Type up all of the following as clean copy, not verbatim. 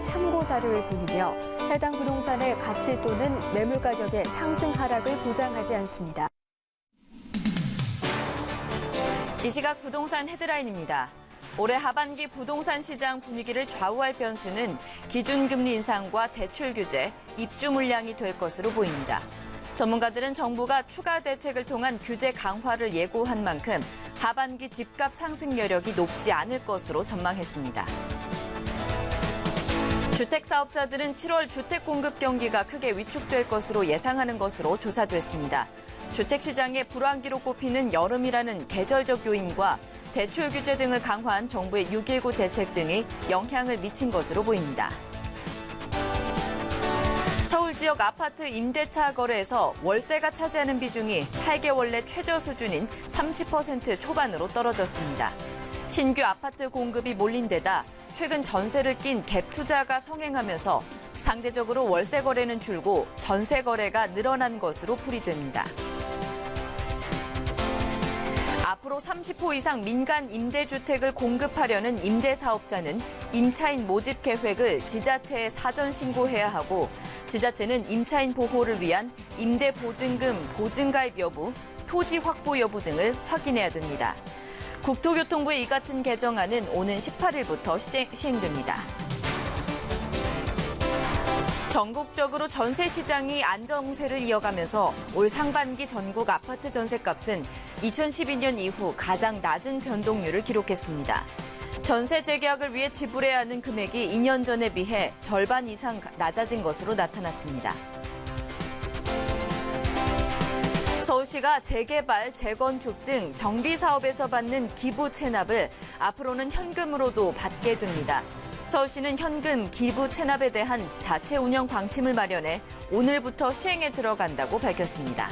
참고 자료일 뿐이며 해당 부동산의 가치 또는 매물 가격의 상승 하락을 보장하지 않습니다. 이 시각 부동산 헤드라인입니다. 올해 하반기 부동산 시장 분위기를 좌우할 변수는 기준금리 인상과 대출 규제, 입주 물량이 될 것으로 보입니다. 전문가들은 정부가 추가 대책을 통한 규제 강화를 예고한 만큼 하반기 집값 상승 여력이 높지 않을 것으로 전망했습니다. 주택사업자들은 7월 주택 공급 경기가 크게 위축될 것으로 예상하는 것으로 조사됐습니다. 주택시장의 불황기로 꼽히는 여름이라는 계절적 요인과 대출 규제 등을 강화한 정부의 6.19 대책 등이 영향을 미친 것으로 보입니다. 서울 지역 아파트 임대차 거래에서 월세가 차지하는 비중이 8개월 내 최저 수준인 30% 초반으로 떨어졌습니다. 신규 아파트 공급이 몰린 데다 최근 전세를 낀 갭 투자가 성행하면서 상대적으로 월세 거래는 줄고 전세 거래가 늘어난 것으로 풀이됩니다. 앞으로 30호 이상 민간 임대주택을 공급하려는 임대사업자는 임차인 모집 계획을 지자체에 사전 신고해야 하고 지자체는 임차인 보호를 위한 임대보증금 보증가입 여부, 토지 확보 여부 등을 확인해야 됩니다. 국토교통부의 이 같은 개정안은 오는 18일부터 시행됩니다. 전국적으로 전세 시장이 안정세를 이어가면서 올 상반기 전국 아파트 전세값은 2012년 이후 가장 낮은 변동률을 기록했습니다. 전세 재계약을 위해 지불해야 하는 금액이 2년 전에 비해 절반 이상 낮아진 것으로 나타났습니다. 서울시가 재개발, 재건축 등 정비 사업에서 받는 기부 체납을 앞으로는 현금으로도 받게 됩니다. 서울시는 현금 기부 체납에 대한 자체 운영 방침을 마련해 오늘부터 시행에 들어간다고 밝혔습니다.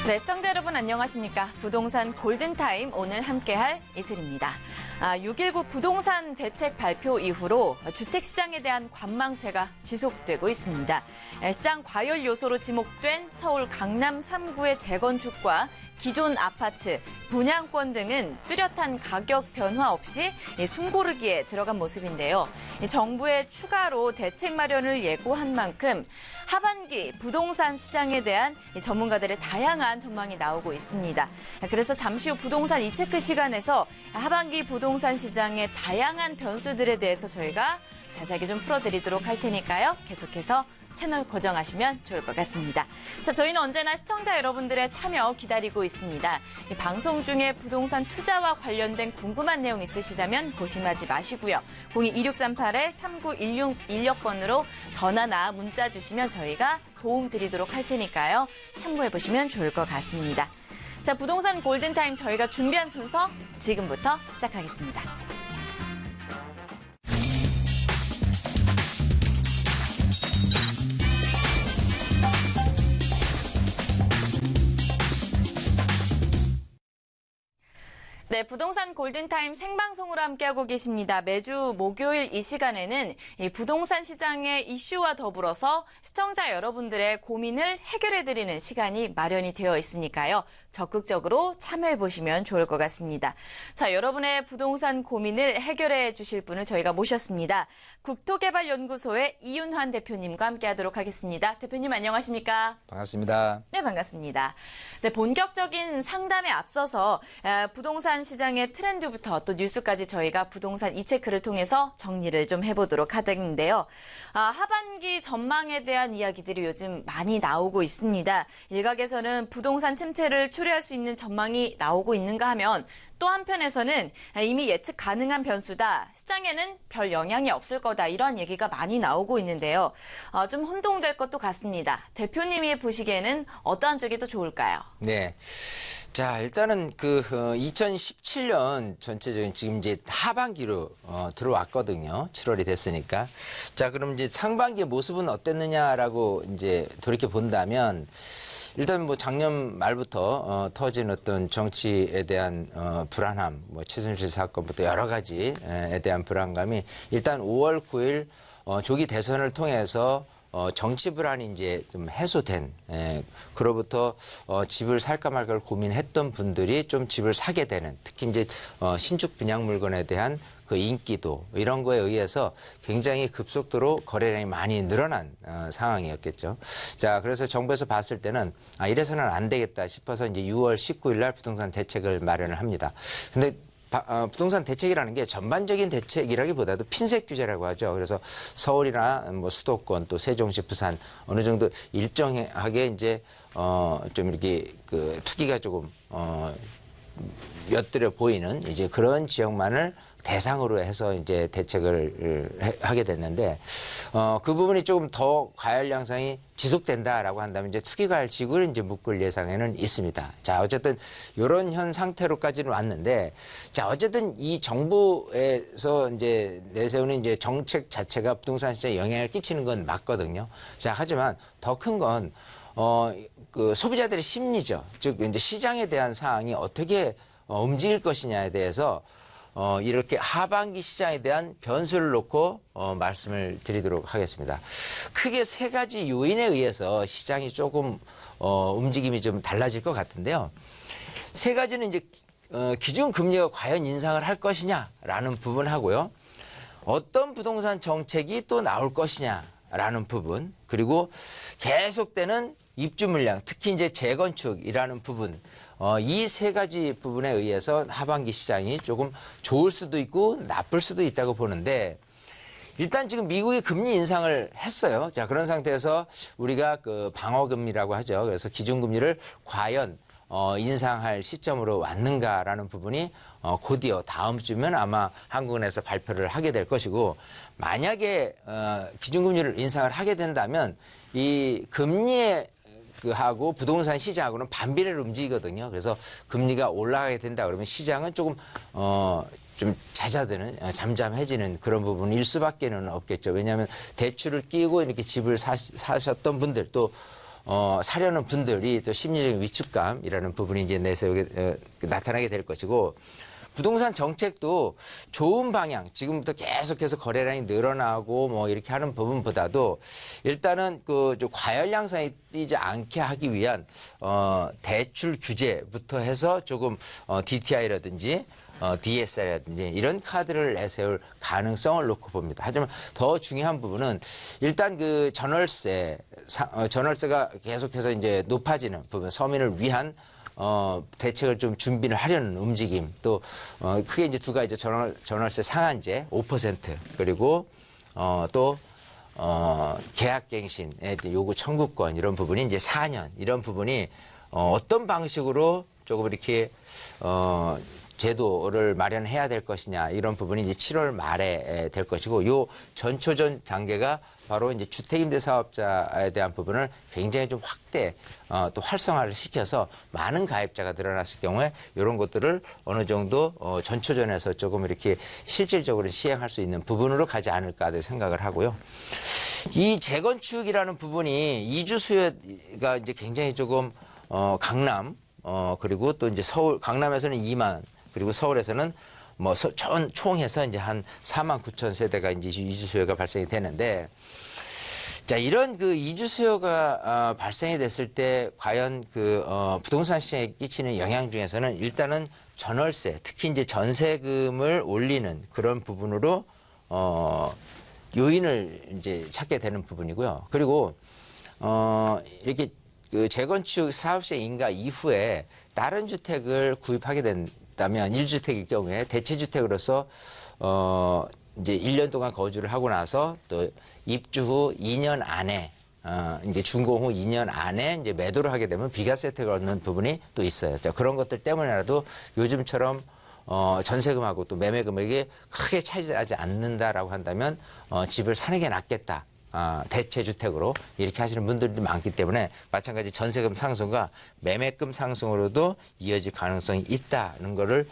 네, 시청자 여러분 안녕하십니까? 부동산 골든타임 오늘 함께할 이슬입니다. 6.19 부동산 대책 발표 이후로 주택시장에 대한 관망세가 지속되고 있습니다. 시장 과열 요소로 지목된 서울 강남 3구의 재건축과 기존 아파트, 분양권 등은 뚜렷한 가격 변화 없이 숨고르기에 들어간 모습인데요. 정부의 추가로 대책 마련을 예고한 만큼 하반기 부동산 시장에 대한 전문가들의 다양한 전망이 나오고 있습니다. 그래서 잠시 후 부동산 이체크 시간에서 하반기 부동산 시장의 다양한 변수들에 대해서 저희가 자세하게 좀 풀어드리도록 할 테니까요. 계속해서 채널 고정하시면 좋을 것 같습니다. 자, 저희는 언제나 시청자 여러분들의 참여 기다리고 있습니다. 이 방송 중에 부동산 투자와 관련된 궁금한 내용 있으시다면 고심하지 마시고요. 02-2638-3916번으로 전화나 문자 주시면 저희가 도움 드리도록 할 테니까요. 참고해 보시면 좋을 것 같습니다. 자, 부동산 골든타임 저희가 준비한 순서 지금부터 시작하겠습니다. 네, 부동산 골든타임 생방송으로 함께하고 계십니다. 매주 목요일 이 시간에는 이 부동산 시장의 이슈와 더불어서 시청자 여러분들의 고민을 해결해드리는 시간이 마련이 되어 있으니까요. 적극적으로 참여해보시면 좋을 것 같습니다. 자, 여러분의 부동산 고민을 해결해 주실 분을 저희가 모셨습니다. 국토개발연구소의 이윤환 대표님과 함께하도록 하겠습니다. 대표님 안녕하십니까? 반갑습니다. 네, 반갑습니다. 네, 본격적인 상담에 앞서서 부동산 시장의 트렌드부터 또 뉴스까지 저희가 부동산 이체크를 통해서 정리를 좀 해보도록 하겠는데요. 하반기 전망에 대한 이야기들이 요즘 많이 나오고 있습니다. 일각에서는 부동산 침체를 초래할 수 있는 전망이 나오고 있는가 하면 또 한편에서는 이미 예측 가능한 변수다. 시장에는 별 영향이 없을 거다. 이런 얘기가 많이 나오고 있는데요. 좀 혼동될 것도 같습니다. 대표님이 보시기에는 어떠한 쪽이 더 좋을까요? 네. 자, 일단은 2017년 전체적인 지금 이제 하반기로 들어왔거든요. 7월이 됐으니까. 자, 그럼 이제 상반기의 모습은 어땠느냐라고 이제 돌이켜 본다면 일단 뭐 작년 말부터 터진 어떤 정치에 대한 불안함, 뭐 최순실 사건부터 여러 가지에 대한 불안감이 일단 5월 9일 조기 대선을 통해서 정치 불안이 이제 좀 해소된, 그로부터 집을 살까 말까를 고민했던 분들이 좀 집을 사게 되는, 특히 이제 신축 분양 물건에 대한 그 인기도 이런 거에 의해서 굉장히 급속도로 거래량이 많이 늘어난 상황이었겠죠. 자, 그래서 정부에서 봤을 때는 이래서는 안 되겠다 싶어서 이제 6월 19일 날 부동산 대책을 마련을 합니다. 근데 부동산 대책이라는 게 전반적인 대책이라기보다도 핀셋 규제라고 하죠. 그래서 서울이나 뭐 수도권 또 세종시, 부산 어느 정도 일정하게 이제 좀 이렇게 그 투기가 조금 엿들여 보이는 이제 그런 지역만을 대상으로 해서 이제 대책을 하게 됐는데 그 부분이 조금 더 과열 양상이 지속된다라고 한다면 이제 투기 과열 지구를 이제 묶을 예상에는 있습니다. 자, 어쨌든 이런 현 상태로까지는 왔는데 자, 어쨌든 이 정부에서 이제 내세우는 이제 정책 자체가 부동산 시장에 영향을 끼치는 건 맞거든요. 자, 하지만 더 큰 건 그 소비자들의 심리죠. 즉 이제 시장에 대한 사항이 어떻게 움직일 것이냐에 대해서 이렇게 하반기 시장에 대한 변수를 놓고 말씀을 드리도록 하겠습니다. 크게 세 가지 요인에 의해서 시장이 조금 움직임이 좀 달라질 것 같은데요. 세 가지는 이제 기준 금리가 과연 인상을 할 것이냐라는 부분하고요. 어떤 부동산 정책이 또 나올 것이냐라는 부분, 그리고 계속되는 입주 물량, 특히 이제 재건축이라는 부분, 이 세 가지 부분에 의해서 하반기 시장이 조금 좋을 수도 있고 나쁠 수도 있다고 보는데 일단 지금 미국이 금리 인상을 했어요. 자, 그런 상태에서 우리가 그 방어금리라고 하죠. 그래서 기준금리를 과연 인상할 시점으로 왔는가라는 부분이 곧이어 다음 주면 아마 한국은행에서 발표를 하게 될 것이고 만약에 기준금리를 인상을 하게 된다면 이 금리에 하고 부동산 시장하고는 반비례로 움직이거든요. 그래서 금리가 올라가게 된다 그러면 시장은 조금 좀 잦아드는, 잠잠해지는 그런 부분일 수밖에는 없겠죠. 왜냐하면 대출을 끼고 이렇게 집을 사셨던 분들 또 사려는 분들이 또 심리적인 위축감이라는 부분이 이제 내세우게 나타나게 될 것이고. 부동산 정책도 좋은 방향, 지금부터 계속해서 거래량이 늘어나고 뭐 이렇게 하는 부분보다도 일단은 그 좀 과열 양상이 띄지 않게 하기 위한 대출 규제부터 해서 조금 DTI라든지 DSR이라든지 이런 카드를 내세울 가능성을 놓고 봅니다. 하지만 더 중요한 부분은 일단 그 전월세가 계속해서 이제 높아지는 부분, 서민을 위한 대책을 좀 준비를 하려는 움직임, 또 크게 이제 두 가지 전월세 상한제 5% 그리고 또 계약갱신에 요구 청구권 이런 부분이 이제 4년 이런 부분이 어떤 방식으로 조금 이렇게 제도를 마련해야 될 것이냐 이런 부분이 이제 7월 말에 될 것이고 요 전초전 단계가 바로 이제 주택임대사업자에 대한 부분을 굉장히 좀 확대 또 활성화를 시켜서 많은 가입자가 늘어났을 경우에 이런 것들을 어느 정도 전초전에서 조금 이렇게 실질적으로 시행할 수 있는 부분으로 가지 않을까 생각을 하고요. 이 재건축이라는 부분이 이주 수요가 이제 굉장히 조금 강남 그리고 또 이제 서울 강남에서는 2만 그리고 서울에서는 뭐 총해서 이제 한 4만 9천 세대가 이제 이주 수요가 발생이 되는데 자, 이런 그 이주 수요가 발생이 됐을 때 과연 그 부동산 시장에 끼치는 영향 중에서는 일단은 전월세, 특히 이제 전세금을 올리는 그런 부분으로 요인을 이제 찾게 되는 부분이고요. 그리고 이렇게 그 재건축 사업 시행 인가 이후에 다른 주택을 구입하게 된다면 1주택일 경우에 대체주택으로서 이제 1년 동안 거주를 하고 나서 또 입주 후 2년 안에 이제 준공 후 2년 안에 이제 매도를 하게 되면 비과세 혜택을 얻는 부분이 또 있어요. 자, 그런 것들 때문에라도 요즘처럼 전세금하고 또 매매 금액이 크게 차지하지 않는다라고 한다면 집을 사는 게 낫겠다. 대체주택으로 이렇게 하시는 분들이 많기 때문에 마찬가지 전세금 상승과 매매금 상승으로도 이어질 가능성이 있다는 거를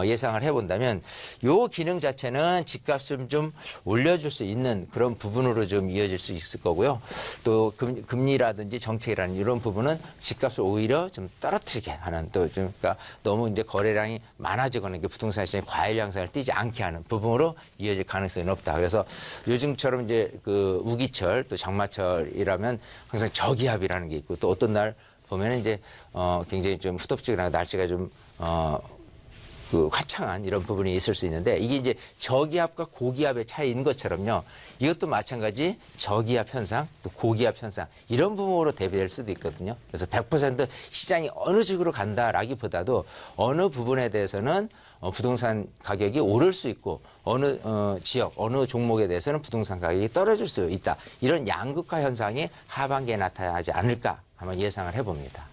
예상을 해본다면 요 기능 자체는 집값을 좀 올려줄 수 있는 그런 부분으로 좀 이어질 수 있을 거고요. 또 금리라든지 정책이라는 이런 부분은 집값을 오히려 좀 떨어뜨리게 하는 또 좀 그러니까 너무 이제 거래량이 많아지거나 이게 부동산 시장이 과열 양상을 띠지 않게 하는 부분으로 이어질 가능성이 높다. 그래서 요즘처럼 이제 그 우기철 또 장마철이라면 항상 저기압이라는 게 있고 또 어떤 날 보면 이제 굉장히 좀 후덥지근하고 날씨가 좀 그 화창한 이런 부분이 있을 수 있는데 이게 이제 저기압과 고기압의 차이인 것처럼요. 이것도 마찬가지 저기압 현상, 또 고기압 현상 이런 부분으로 대비될 수도 있거든요. 그래서 100% 시장이 어느 식으로 간다라기보다도 어느 부분에 대해서는 부동산 가격이 오를 수 있고 어느 지역, 어느 종목에 대해서는 부동산 가격이 떨어질 수 있다. 이런 양극화 현상이 하반기에 나타나지 않을까 한번 예상을 해봅니다.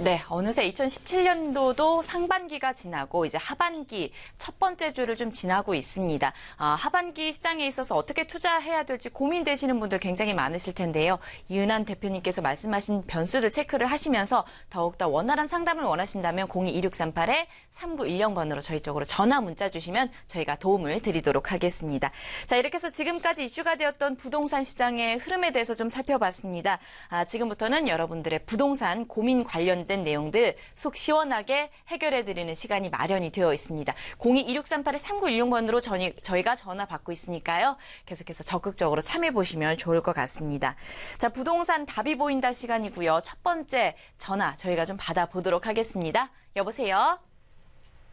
네, 어느새 2017년도도 상반기가 지나고 이제 하반기 첫 번째 주를 좀 지나고 있습니다. 하반기 시장에 있어서 어떻게 투자해야 될지 고민되시는 분들 굉장히 많으실 텐데요. 이은한 대표님께서 말씀하신 변수들 체크를 하시면서 더욱더 원활한 상담을 원하신다면 022638-3910번으로 저희 쪽으로 전화 문자 주시면 저희가 도움을 드리도록 하겠습니다. 자, 이렇게 해서 지금까지 이슈가 되었던 부동산 시장의 흐름에 대해서 좀 살펴봤습니다. 지금부터는 여러분들의 부동산 고민 관련된 내용들 속 시원하게 해결해드리는 시간이 마련이 되어 있습니다. 022638-3916번으로 저희가 전화 받고 있으니까요. 계속해서 적극적으로 참여해보시면 좋을 것 같습니다. 자, 부동산 답이 보인다 시간이고요. 첫 번째 전화 저희가 좀 받아보도록 하겠습니다. 여보세요?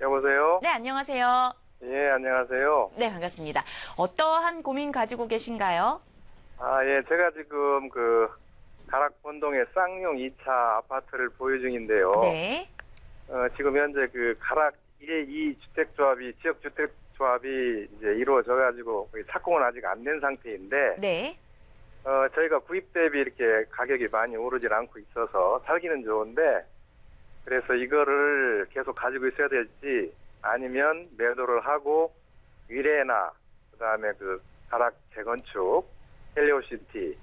여보세요? 네, 안녕하세요. 예, 안녕하세요. 네, 반갑습니다. 어떠한 고민 가지고 계신가요? 예, 제가 지금 가락본동의 쌍용 2차 아파트를 보유 중인데요. 네. 지금 현재 가락 1, 2 주택조합이, 지역주택조합이 이제 이루어져가지고 착공은 아직 안 된 상태인데, 네. 저희가 구입 대비 이렇게 가격이 많이 오르질 않고 있어서 살기는 좋은데, 그래서 이거를 계속 가지고 있어야 될지, 아니면 매도를 하고, 위례나, 그 다음에 가락 재건축, 헬리오시티,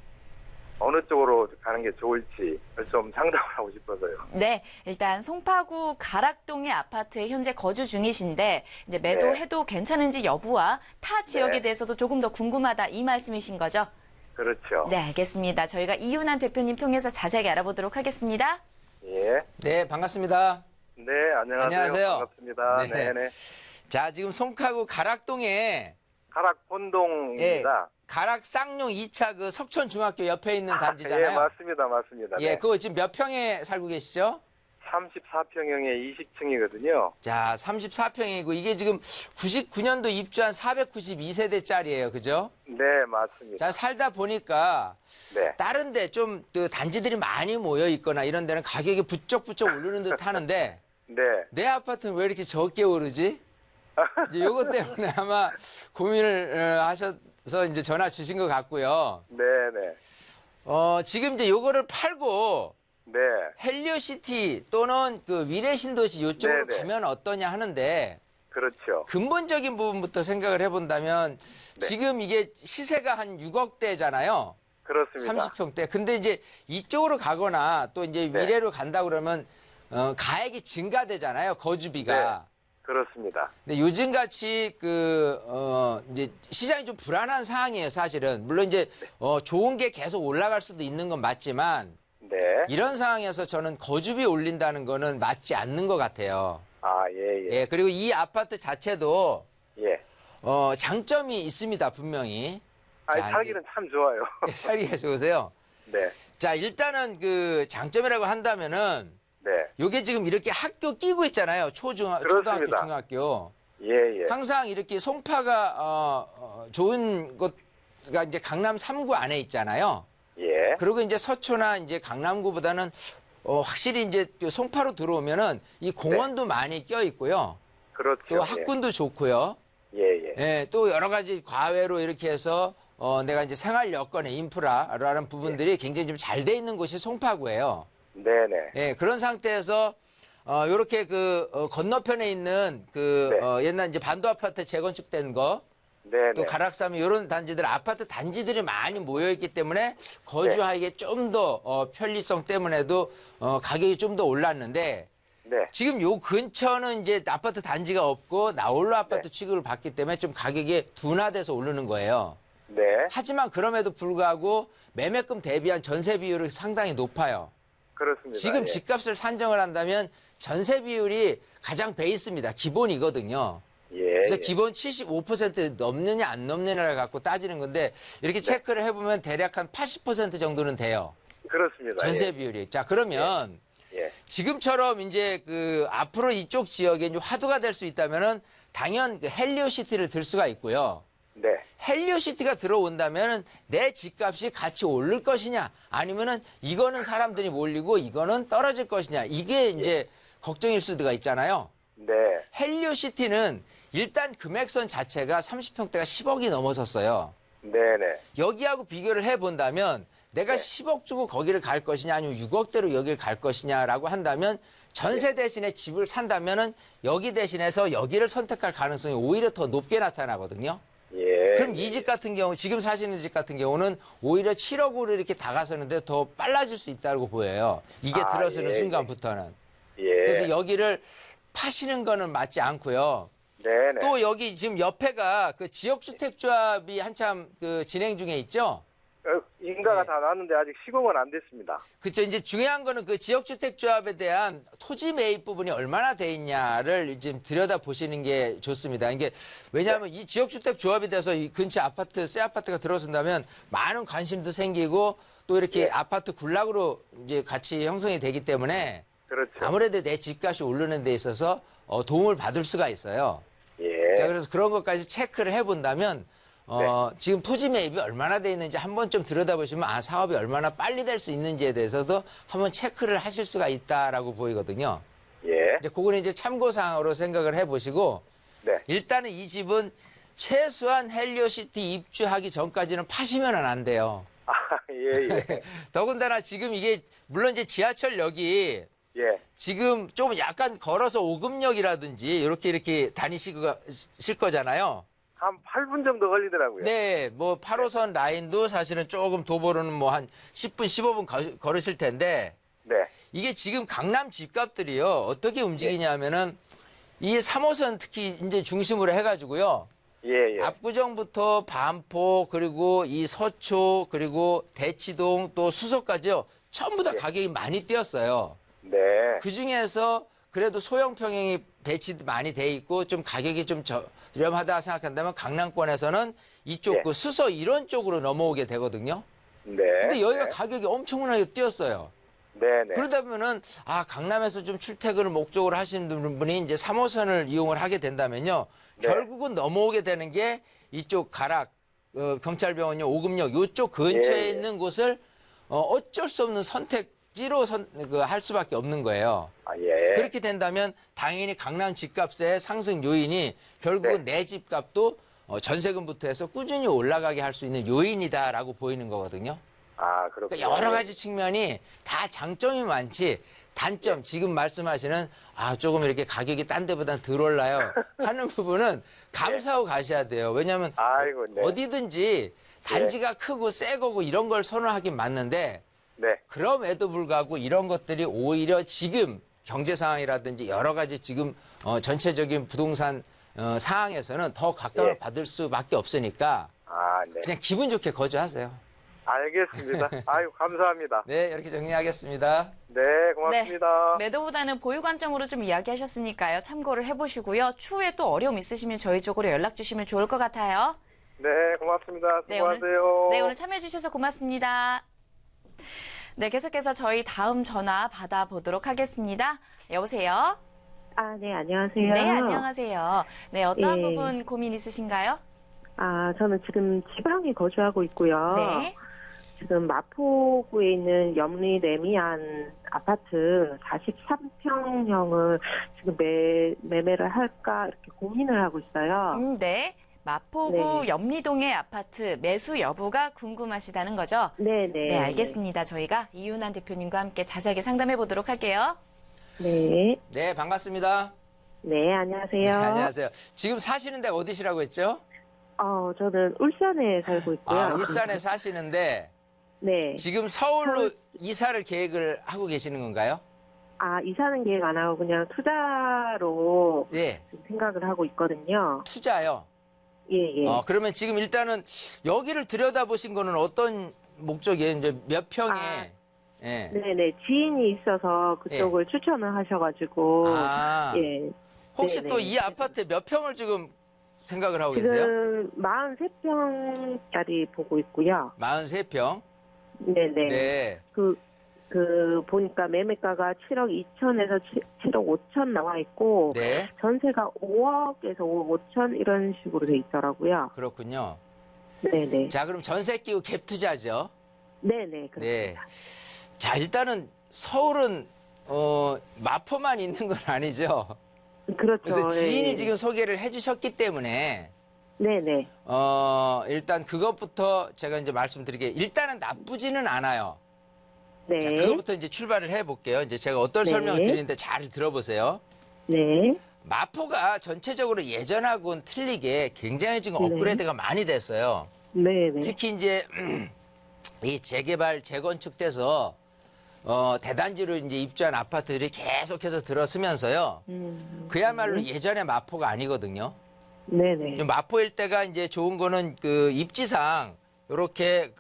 어느 쪽으로 가는 게 좋을지 좀 상담을 하고 싶어서요. 네, 일단 송파구 가락동의 아파트에 현재 거주 중이신데 이제 매도해도 괜찮은지 여부와 타 지역에 대해서도 조금 더 궁금하다 이 말씀이신 거죠? 그렇죠. 네, 알겠습니다. 저희가 이윤한 대표님 통해서 자세하게 알아보도록 하겠습니다. 예. 네, 반갑습니다. 네, 안녕하세요. 안녕하세요. 반갑습니다. 네. 네. 자, 지금 송파구 가락동에 가락본동입니다. 가락 쌍용 2차 그 석촌중학교 옆에 있는 단지잖아요. 예, 맞습니다. 예, 네. 그거 지금 몇 평에 살고 계시죠? 34평형의 20층이거든요. 자, 34평이고 이게 지금 99년도 입주한 492세대짜리예요. 그죠? 네, 맞습니다. 자, 살다 보니까 네. 다른 데 좀 단지들이 많이 모여 있거나 이런 데는 가격이 부쩍부쩍 오르는 듯 하는데 네. 내 아파트는 왜 이렇게 적게 오르지? 이제 요것 때문에 아마 고민을 하셔서 이제 전화 주신 것 같고요. 네. 지금 이제 요거를 팔고 네. 헬리오시티 또는 위례신도시 요쪽으로 네네. 가면 어떠냐 하는데 그렇죠. 근본적인 부분부터 생각을 해본다면 네. 지금 이게 시세가 한 6억대잖아요. 그렇습니다. 30평대. 근데 이제 이쪽으로 가거나 또 이제 네. 위례로 간다 그러면 가액이 증가되잖아요. 거주비가. 그렇습니다. 근데 요즘같이 이제 시장이 좀 불안한 상황이에요, 사실은. 물론 이제 좋은 게 계속 올라갈 수도 있는 건 맞지만 네. 이런 상황에서 저는 거주비 올린다는 거는 맞지 않는 것 같아요. 예. 예, 그리고 이 아파트 자체도 예. 장점이 있습니다, 분명히. 자, 살기는 참 좋아요. 이제 살기가 좋으세요. 네. 자, 일단은 장점이라고 한다면은 네. 요게 지금 이렇게 학교 끼고 있잖아요. 초등학교, 그렇습니다. 중학교. 예. 항상 이렇게 송파가 좋은 곳가 이제 강남 3구 안에 있잖아요. 예. 그리고 이제 서초나 이제 강남구보다는 확실히 이제 송파로 들어오면은 이 공원도 많이 껴 있고요. 그렇죠. 또 학군도 좋고요. 예. 예, 또 여러 가지 과외로 이렇게 해서 내가 이제 생활 여건의 인프라라는 부분들이 굉장히 좀 잘 돼 있는 곳이 송파구예요. 네네. 예, 그런 상태에서 요렇게 건너편에 있는 옛날 이제 반도 아파트 재건축된 거, 네네. 또 가락삼이 이런 단지들 아파트 단지들이 많이 모여 있기 때문에 거주하기에 좀 더 편리성 때문에도 가격이 좀 더 올랐는데 네. 네. 지금 요 근처는 이제 아파트 단지가 없고 나홀로 아파트 취급을 받기 때문에 좀 가격이 둔화돼서 오르는 거예요. 네. 하지만 그럼에도 불구하고 매매금 대비한 전세 비율이 상당히 높아요. 그렇습니다. 지금 예. 집값을 산정을 한다면 전세 비율이 가장 베이스입니다. 기본이거든요. 예. 그래서 예. 기본 75% 넘느냐 안 넘느냐를 갖고 따지는 건데 이렇게 체크를 해보면 대략 한 80% 정도는 돼요. 그렇습니다. 전세 예. 비율이. 자, 그러면 예. 지금처럼 이제 그 앞으로 이쪽 지역에 이제 화두가 될 수 있다면은 당연 그 헬리오시티를 들 수가 있고요. 네. 헬리오시티가 들어온다면 내 집값이 같이 오를 것이냐 아니면은 이거는 사람들이 몰리고 이거는 떨어질 것이냐 이게 이제 걱정일 수가 있잖아요. 네. 헬리오시티는 일단 금액선 자체가 30평대가 10억이 넘어섰어요. 네네. 여기하고 비교를 해본다면 내가 10억 주고 거기를 갈 것이냐 아니면 6억대로 여기를 갈 것이냐라고 한다면 전세 대신에 집을 산다면은 여기 대신해서 여기를 선택할 가능성이 오히려 더 높게 나타나거든요. 예. 그럼 이 집 같은 경우, 지금 사시는 집 같은 경우는 오히려 7억으로 이렇게 다가서는데 더 빨라질 수 있다고 보여요. 이게 아, 들어서는 예, 순간부터는. 예. 그래서 여기를 파시는 거는 맞지 않고요. 네네. 또 여기 지금 옆에가 그 지역주택조합이 한참 그 진행 중에 있죠. 인가가 네. 다 나왔는데 아직 시공은 안 됐습니다. 그렇죠. 이제 중요한 거는 그 지역주택조합에 대한 토지 매입 부분이 얼마나 돼 있냐를 지금 들여다 보시는 게 좋습니다. 이게 왜냐하면 이 지역주택조합이 돼서 이 근처 아파트, 새 아파트가 들어선다면 많은 관심도 생기고 또 이렇게 네. 아파트 군락으로 이제 같이 형성이 되기 때문에 그렇죠. 아무래도 내 집값이 오르는 데 있어서 도움을 받을 수가 있어요. 예. 자, 그래서 그런 것까지 체크를 해본다면 지금 토지 매입이 얼마나 돼 있는지 한번 좀 들여다보시면 사업이 얼마나 빨리 될 수 있는지에 대해서도 한번 체크를 하실 수가 있다라고 보이거든요. 예. 이제 그거는 이제 참고사항으로 생각을 해보시고 네. 일단은 이 집은 최소한 헬리오시티 입주하기 전까지는 파시면은 안 돼요. 아, 예, 예. 더군다나 지금 이게 물론 이제 지하철역이 예. 지금 좀 약간 걸어서 오금역이라든지 이렇게 다니실 거잖아요. 한 8분 정도 걸리더라고요. 네, 뭐 8호선 라인도 사실은 조금 도보로는 뭐 한 10분, 15분 걸으실 텐데 네. 이게 지금 강남 집값들이요. 어떻게 움직이냐면은 이 3호선 특히 이제 중심으로 해가지고요. 예, 예. 압구정부터 반포 그리고 이 서초 그리고 대치동 또 수서까지요. 전부 다 가격이 많이 뛰었어요. 네. 그 중에서 그래도 소형 평형이 배치 많이 돼 있고 좀 가격이 좀 저렴하다 생각한다면 강남권에서는 이쪽 네. 그 수서 이런 쪽으로 넘어오게 되거든요. 네. 근데 여기가 네. 가격이 엄청나게 뛰었어요. 네, 네. 그러다 보면은 강남에서 좀 출퇴근을 목적으로 하시는 분이 이제 3호선을 이용을 하게 된다면요. 네. 결국은 넘어오게 되는 게 이쪽 가락 경찰병원역 오금역 이쪽 근처에 예, 예. 있는 곳을 어쩔 수 없는 선택지로 할 수밖에 없는 거예요. 아, 예. 그렇게 된다면 당연히 강남 집값의 상승 요인이 결국은 내 집값도 전세금부터 해서 꾸준히 올라가게 할 수 있는 요인이다라고 보이는 거거든요. 아, 그렇군요. 그러니까 여러 가지 측면이 다 장점이 많지 단점 지금 말씀하시는 조금 이렇게 가격이 딴 데보다 덜 올라요 하는 부분은 감사하고 가셔야 돼요. 왜냐하면 아이고, 네. 어디든지 단지가 크고 새 거고 이런 걸 선호하긴 맞는데 네. 그럼에도 불구하고 이런 것들이 오히려 지금 경제 상황이라든지 여러 가지 지금 전체적인 부동산 상황에서는 더 각광을 예. 받을 수밖에 없으니까 아, 네. 그냥 기분 좋게 거주하세요. 알겠습니다. 아유, 감사합니다. 네, 이렇게 정리하겠습니다. 네, 고맙습니다. 매도보다는 보유 관점으로 좀 이야기하셨으니까요. 참고를 해보시고요. 추후에 또 어려움 있으시면 저희 쪽으로 연락 주시면 좋을 것 같아요. 네, 고맙습니다. 네, 수고하세요. 오늘 참여해주셔서 고맙습니다. 네, 계속해서 저희 다음 전화 받아보도록 하겠습니다. 여보세요? 아, 네, 안녕하세요. 네, 안녕하세요. 네, 어떠한 예. 부분 고민 있으신가요? 아, 저는 지금 지방에 거주하고 있고요. 네. 지금 마포구에 있는 염리 레미안 아파트 43평형을 지금 매매를 할까 이렇게 고민을 하고 있어요. 네. 마포구 네. 염리동의 아파트 매수 여부가 궁금하시다는 거죠? 네네. 네, 알겠습니다. 저희가 이윤환 대표님과 함께 자세하게 상담해 보도록 할게요. 네. 네, 반갑습니다. 네, 안녕하세요. 네, 안녕하세요. 지금 사시는 데가 어디시라고 했죠? 저는 울산에 살고 있고요. 울산에 사시는데 네. 지금 서울로 이사를 계획을 하고 계시는 건가요? 이사는 계획 안 하고 그냥 투자로 예, 생각을 하고 있거든요. 투자요. 예, 예. 그러면 지금 일단은 여기를 들여다보신 거는 어떤 목적이에요? 이제 몇 평에? 예. 네네. 지인이 있어서 그쪽을 추천을 하셔가지고. 예. 혹시 네네. 또 이 아파트 몇 평을 지금 생각을 하고 계세요? 지금 43평짜리 보고 있고요. 43평? 네네. 네. 보니까 매매가가 7억 2천에서 7억 5천 나와 있고, 네. 전세가 5억에서 5억 5천 이런 식으로 돼 있더라고요. 그렇군요. 네네. 자, 그럼 전세 끼고 갭 투자죠? 네네. 네. 그렇습니다. 자, 일단은 서울은, 마포만 있는 건 아니죠. 그렇죠. 그래서 지인이 예. 지금 소개를 해주셨기 때문에, 네네. 일단 그것부터 제가 이제 말씀드리게, 일단은 나쁘지는 않아요. 네. 자, 그것부터 이제 출발을 해볼게요. 이제 제가 어떤 네. 설명을 드리는데 잘 들어보세요. 네. 마포가 전체적으로 예전하고는 틀리게 굉장히 지금 네. 업그레이드가 많이 됐어요. 네네. 특히 이제 이 재개발, 재건축돼서 대단지로 이제 입주한 아파트들이 계속해서 들어서면서요. 그야말로 예전의 마포가 아니거든요. 네네. 마포 일대가 이제 좋은 거는 그 입지상 이렇게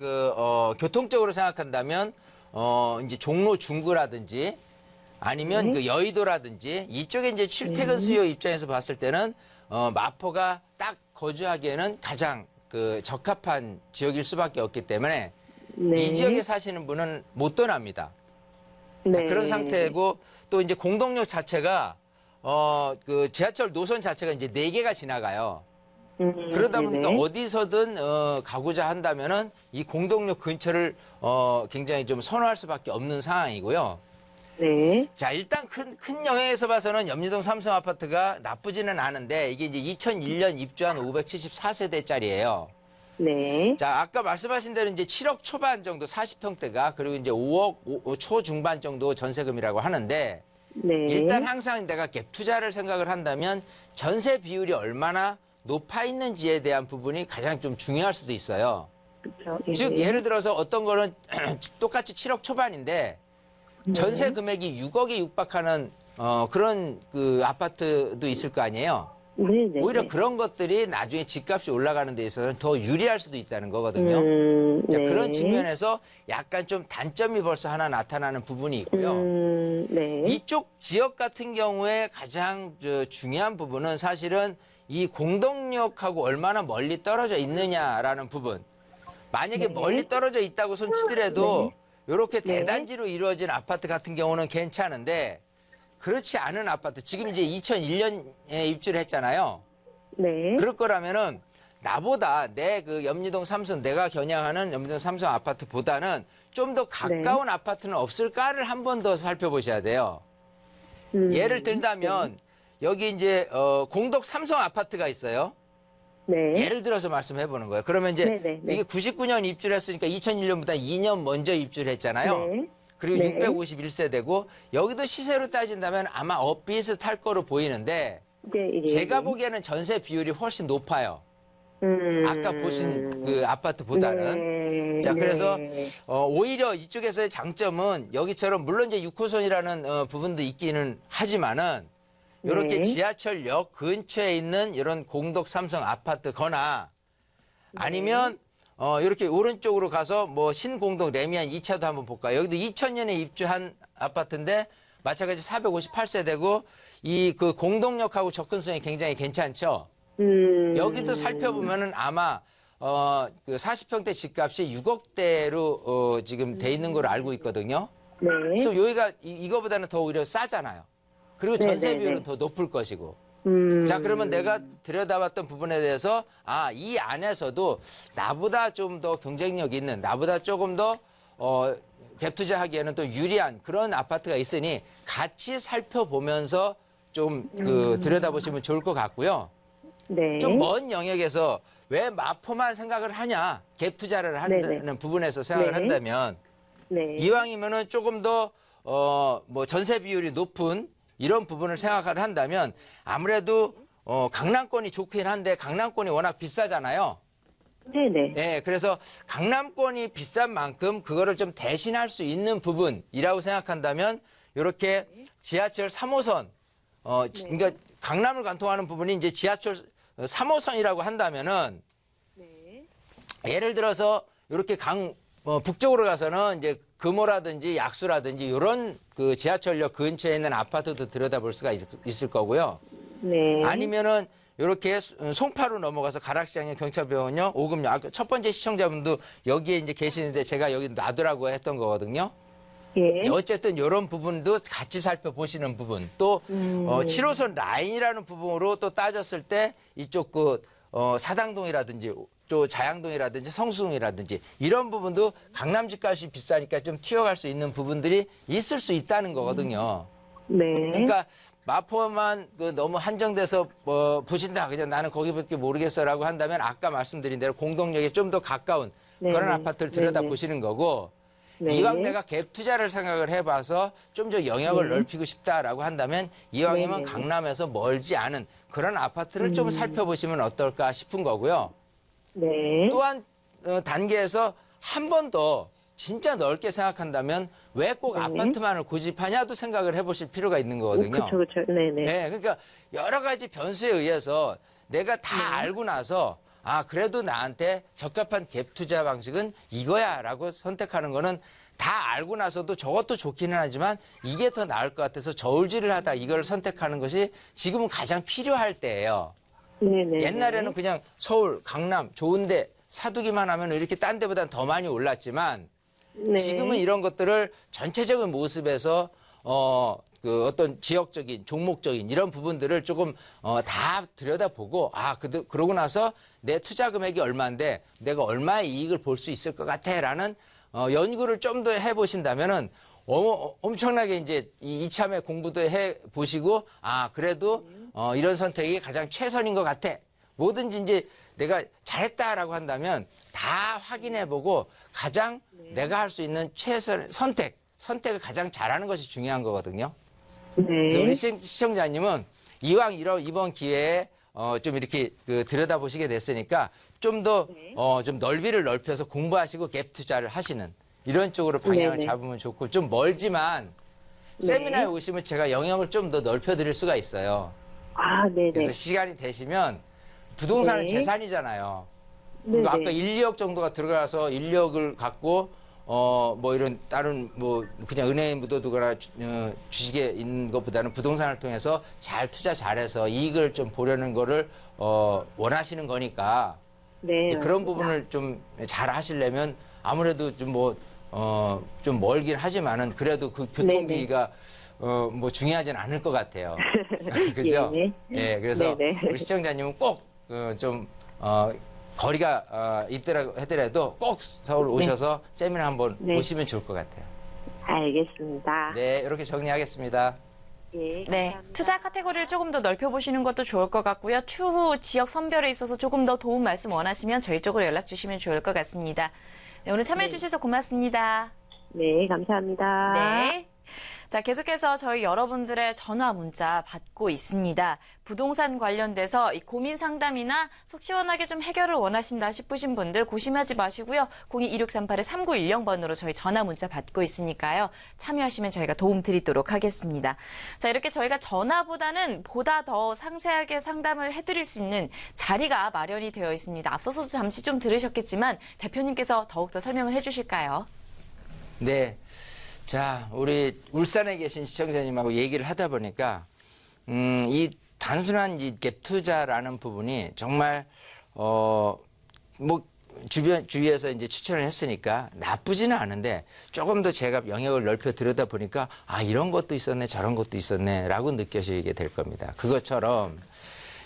교통적으로 생각한다면 이제 종로 중구라든지 아니면 그 여의도라든지 이쪽에 이제 출퇴근 수요 입장에서 봤을 때는 마포가 딱 거주하기에는 가장 그 적합한 지역일 수밖에 없기 때문에 네. 이 지역에 사시는 분은 못 떠납니다. 자, 네. 그런 상태고 또 이제 공동역 자체가 그 지하철 노선 자체가 이제 4개가 지나가요. 그러다 보니까 네네. 어디서든 가고자 한다면은 이 공동역 근처를 굉장히 좀 선호할 수밖에 없는 상황이고요. 네. 자, 일단 큰 영역에서 봐서는 염리동 삼성 아파트가 나쁘지는 않은데 이게 이제 2001년 입주한 574세대짜리예요. 네. 자, 아까 말씀하신 대로 이제 7억 초반 정도 40평대가 그리고 이제 5억 초중반 정도 전세금이라고 하는데 네. 일단 항상 내가 갭 투자를 생각을 한다면 전세 비율이 얼마나 높아 있는지에 대한 부분이 가장 좀 중요할 수도 있어요. 그렇죠. 즉 예를 들어서 어떤 거는 똑같이 7억 초반인데 전세 네. 금액이 6억에 육박하는 그런 그 아파트도 있을 거 아니에요. 네네. 오히려 그런 것들이 나중에 집값이 올라가는 데 있어서는 더 유리할 수도 있다는 거거든요. 자, 네. 그런 측면에서 약간 좀 단점이 벌써 하나 나타나는 부분이 있고요. 네. 이쪽 지역 같은 경우에 가장 중요한 부분은 사실은 이 공동역하고 얼마나 멀리 떨어져 있느냐라는 부분. 만약에 네. 멀리 떨어져 있다고 손치더라도 이렇게 네. 대단지로 이루어진 아파트 같은 경우는 괜찮은데 그렇지 않은 아파트, 지금 이제 2001년에 입주를 했잖아요. 네. 그럴 거라면은 나보다 내 그 염리동 삼성, 내가 겨냥하는 염리동 삼성 아파트보다는 좀 더 가까운 아파트는 없을까를 한 번 더 살펴보셔야 돼요. 예를 들자면 여기 이제 공덕 삼성 아파트가 있어요. 네. 예를 들어서 말씀해 보는 거예요. 그러면 이제 네. 이게 99년 입주를 했으니까 2001년보다 2년 먼저 입주를 했잖아요. 네. 그리고 네. 651세대고 여기도 시세로 따진다면 아마 비슷할 거로 보이는데 네. 제가 보기에는 전세 비율이 훨씬 높아요. 아까 보신 그 아파트보다는. 네. 자, 그래서 네. 오히려 이쪽에서의 장점은 여기처럼 물론 이제 6호선이라는 부분도 있기는 하지만은 이렇게 네. 지하철역 근처에 있는 이런 공덕 삼성 아파트거나 아니면 이렇게 오른쪽으로 가서 뭐 신공동 레미안 2차도 한번 볼까요? 여기도 2000년에 입주한 아파트인데 마찬가지 458세대고 이 그 공동역하고 접근성이 굉장히 괜찮죠. 여기도 살펴보면은 아마 그 40평대 집값이 6억대로 지금 돼 있는 걸로 알고 있거든요. 네. 그래서 여기가 이거보다는 더 오히려 싸잖아요. 그리고 전세 네, 네, 비율은 네. 더 높을 것이고. 자, 그러면 내가 들여다봤던 부분에 대해서 이 안에서도 나보다 좀 더 경쟁력 있는, 나보다 조금 더 갭 투자하기에는 또 유리한 그런 아파트가 있으니 같이 살펴보면서 좀 들여다보시면 좋을 것 같고요. 네. 좀 먼 영역에서 왜 마포만 생각을 하냐, 갭 투자를 하는 네네. 부분에서 생각을 네. 한다면 네. 이왕이면은 조금 더 뭐 전세 비율이 높은 이런 부분을 생각을 한다면 아무래도 강남권이 좋긴 한데 강남권이 워낙 비싸잖아요. 네네. 예, 그래서 강남권이 비싼 만큼 그거를 좀 대신할 수 있는 부분이라고 생각한다면 이렇게 지하철 3호선, 그러니까 강남을 관통하는 부분이 이제 지하철 3호선이라고 한다면은 네. 예를 들어서 이렇게 북쪽으로 가서는 이제 금호라든지 약수라든지 이런 그 지하철역 근처에 있는 아파트도 들여다볼 수가 있을 거고요. 네. 아니면은 이렇게 송파로 넘어가서 가락시장역 경찰병원역 5금역 아까 첫 번째 시청자분도 여기에 이제 계시는데 제가 여기 놔두라고 했던 거거든요. 예. 어쨌든 이런 부분도 같이 살펴보시는 부분 또 7호선 라인이라는 부분으로 또 따졌을 때 이쪽 사당동이라든지 또 자양동이라든지 성수동이라든지 이런 부분도 강남 집값이 비싸니까 좀 튀어갈 수 있는 부분들이 있을 수 있다는 거거든요. 네. 그러니까 마포만 너무 한정돼서 보신다. 그냥 나는 거기밖에 모르겠어라고 한다면 아까 말씀드린 대로 공동역에 좀 더 가까운 그런 아파트를 들여다보시는 거고 네. 이왕 내가 갭 투자를 생각을 해봐서 좀 더 영역을 넓히고 싶다라고 한다면 이왕이면 강남에서 멀지 않은 그런 아파트를 좀 살펴보시면 어떨까 싶은 거고요. 네. 또한 단계에서 한 번 더 진짜 넓게 생각한다면 왜 꼭 아파트만을 고집하냐도 생각을 해보실 필요가 있는 거거든요. 그렇죠. 네네. 네, 그러니까 여러 가지 변수에 의해서 내가 다 알고 나서 그래도 나한테 적합한 갭 투자 방식은 이거야라고 선택하는 거는 다 알고 나서도 저것도 좋기는 하지만 이게 더 나을 것 같아서 저울질을 하다 이걸 선택하는 것이 지금은 가장 필요할 때예요. 네네. 옛날에는 그냥 서울, 강남 좋은데 사두기만 하면 이렇게 딴 데보다는 더 많이 올랐지만 네. 지금은 이런 것들을 전체적인 모습에서 어떤 지역적인, 종목적인 이런 부분들을 조금 다 들여다보고 그러고 나서 내 투자 금액이 얼마인데 내가 얼마의 이익을 볼 수 있을 것 같아라는 연구를 좀 더 해보신다면은 엄청나게 이제 이참에 공부도 해 보시고 그래도 이런 선택이 가장 최선인 것 같아. 뭐든지 이제 내가 잘했다라고 한다면 다 확인해보고 가장 내가 할 수 있는 최선 선택을 가장 잘하는 것이 중요한 거거든요. 그래서 우리 시청자님은 이왕 이번 기회에 좀 이렇게 들여다보시게 됐으니까 좀 더 좀 넓이를 넓혀서 공부하시고 갭 투자를 하시는 이런 쪽으로 방향을 잡으면 좋고 좀 멀지만 세미나에 오시면 제가 영역을 좀 더 넓혀드릴 수가 있어요. 네네. 그래서 시간이 되시면 부동산은 재산이잖아요. 그리고 아까 1, 2억 정도가 들어가서 1, 2억을 갖고 뭐 이런 다른 뭐 그냥 은행에 묻어두거나 주식에 있는 것보다는 부동산을 통해서 잘 투자 잘해서 이익을 좀 보려는 거를 원하시는 거니까 네. 그런 부분을 좀 잘 하시려면 아무래도 좀 좀 멀긴 하지만은 그래도 그 교통비가 뭐 중요하진 않을 것 같아요. 그죠? 예, 그래서 우리 시청자님은 꼭 좀 거리가 있더라고 하더라도 꼭 서울 오셔서 세미나 한번 보시면 좋을 것 같아요. 알겠습니다. 네, 이렇게 정리하겠습니다. 예. 네, 감사합니다. 투자 카테고리를 조금 더 넓혀보시는 것도 좋을 것 같고요. 추후 지역 선별에 있어서 조금 더 도움 말씀 원하시면 저희 쪽으로 연락 주시면 좋을 것 같습니다. 네, 오늘 참여해 주셔서 고맙습니다. 네, 감사합니다. 네. 자, 계속해서 저희 여러분들의 전화 문자 받고 있습니다. 부동산 관련돼서 이 고민 상담이나 속 시원하게 좀 해결을 원하신다 싶으신 분들 고심하지 마시고요. 02-2638-3910번으로 저희 전화 문자 받고 있으니까요. 참여하시면 저희가 도움 드리도록 하겠습니다. 자, 이렇게 저희가 전화보다는 보다 더 상세하게 상담을 해드릴 수 있는 자리가 마련이 되어 있습니다. 앞서서 잠시 좀 들으셨겠지만 대표님께서 더욱더 설명을 해주실까요? 네. 자, 우리 울산에 계신 시청자님하고 얘기를 하다 보니까 이 단순한 이 갭 투자라는 부분이 정말 뭐 주위에서 이제 추천을 했으니까 나쁘지는 않은데 조금 더 제가 영역을 넓혀 들여다 보니까 이런 것도 있었네 저런 것도 있었네라고 느껴지게 될 겁니다. 그것처럼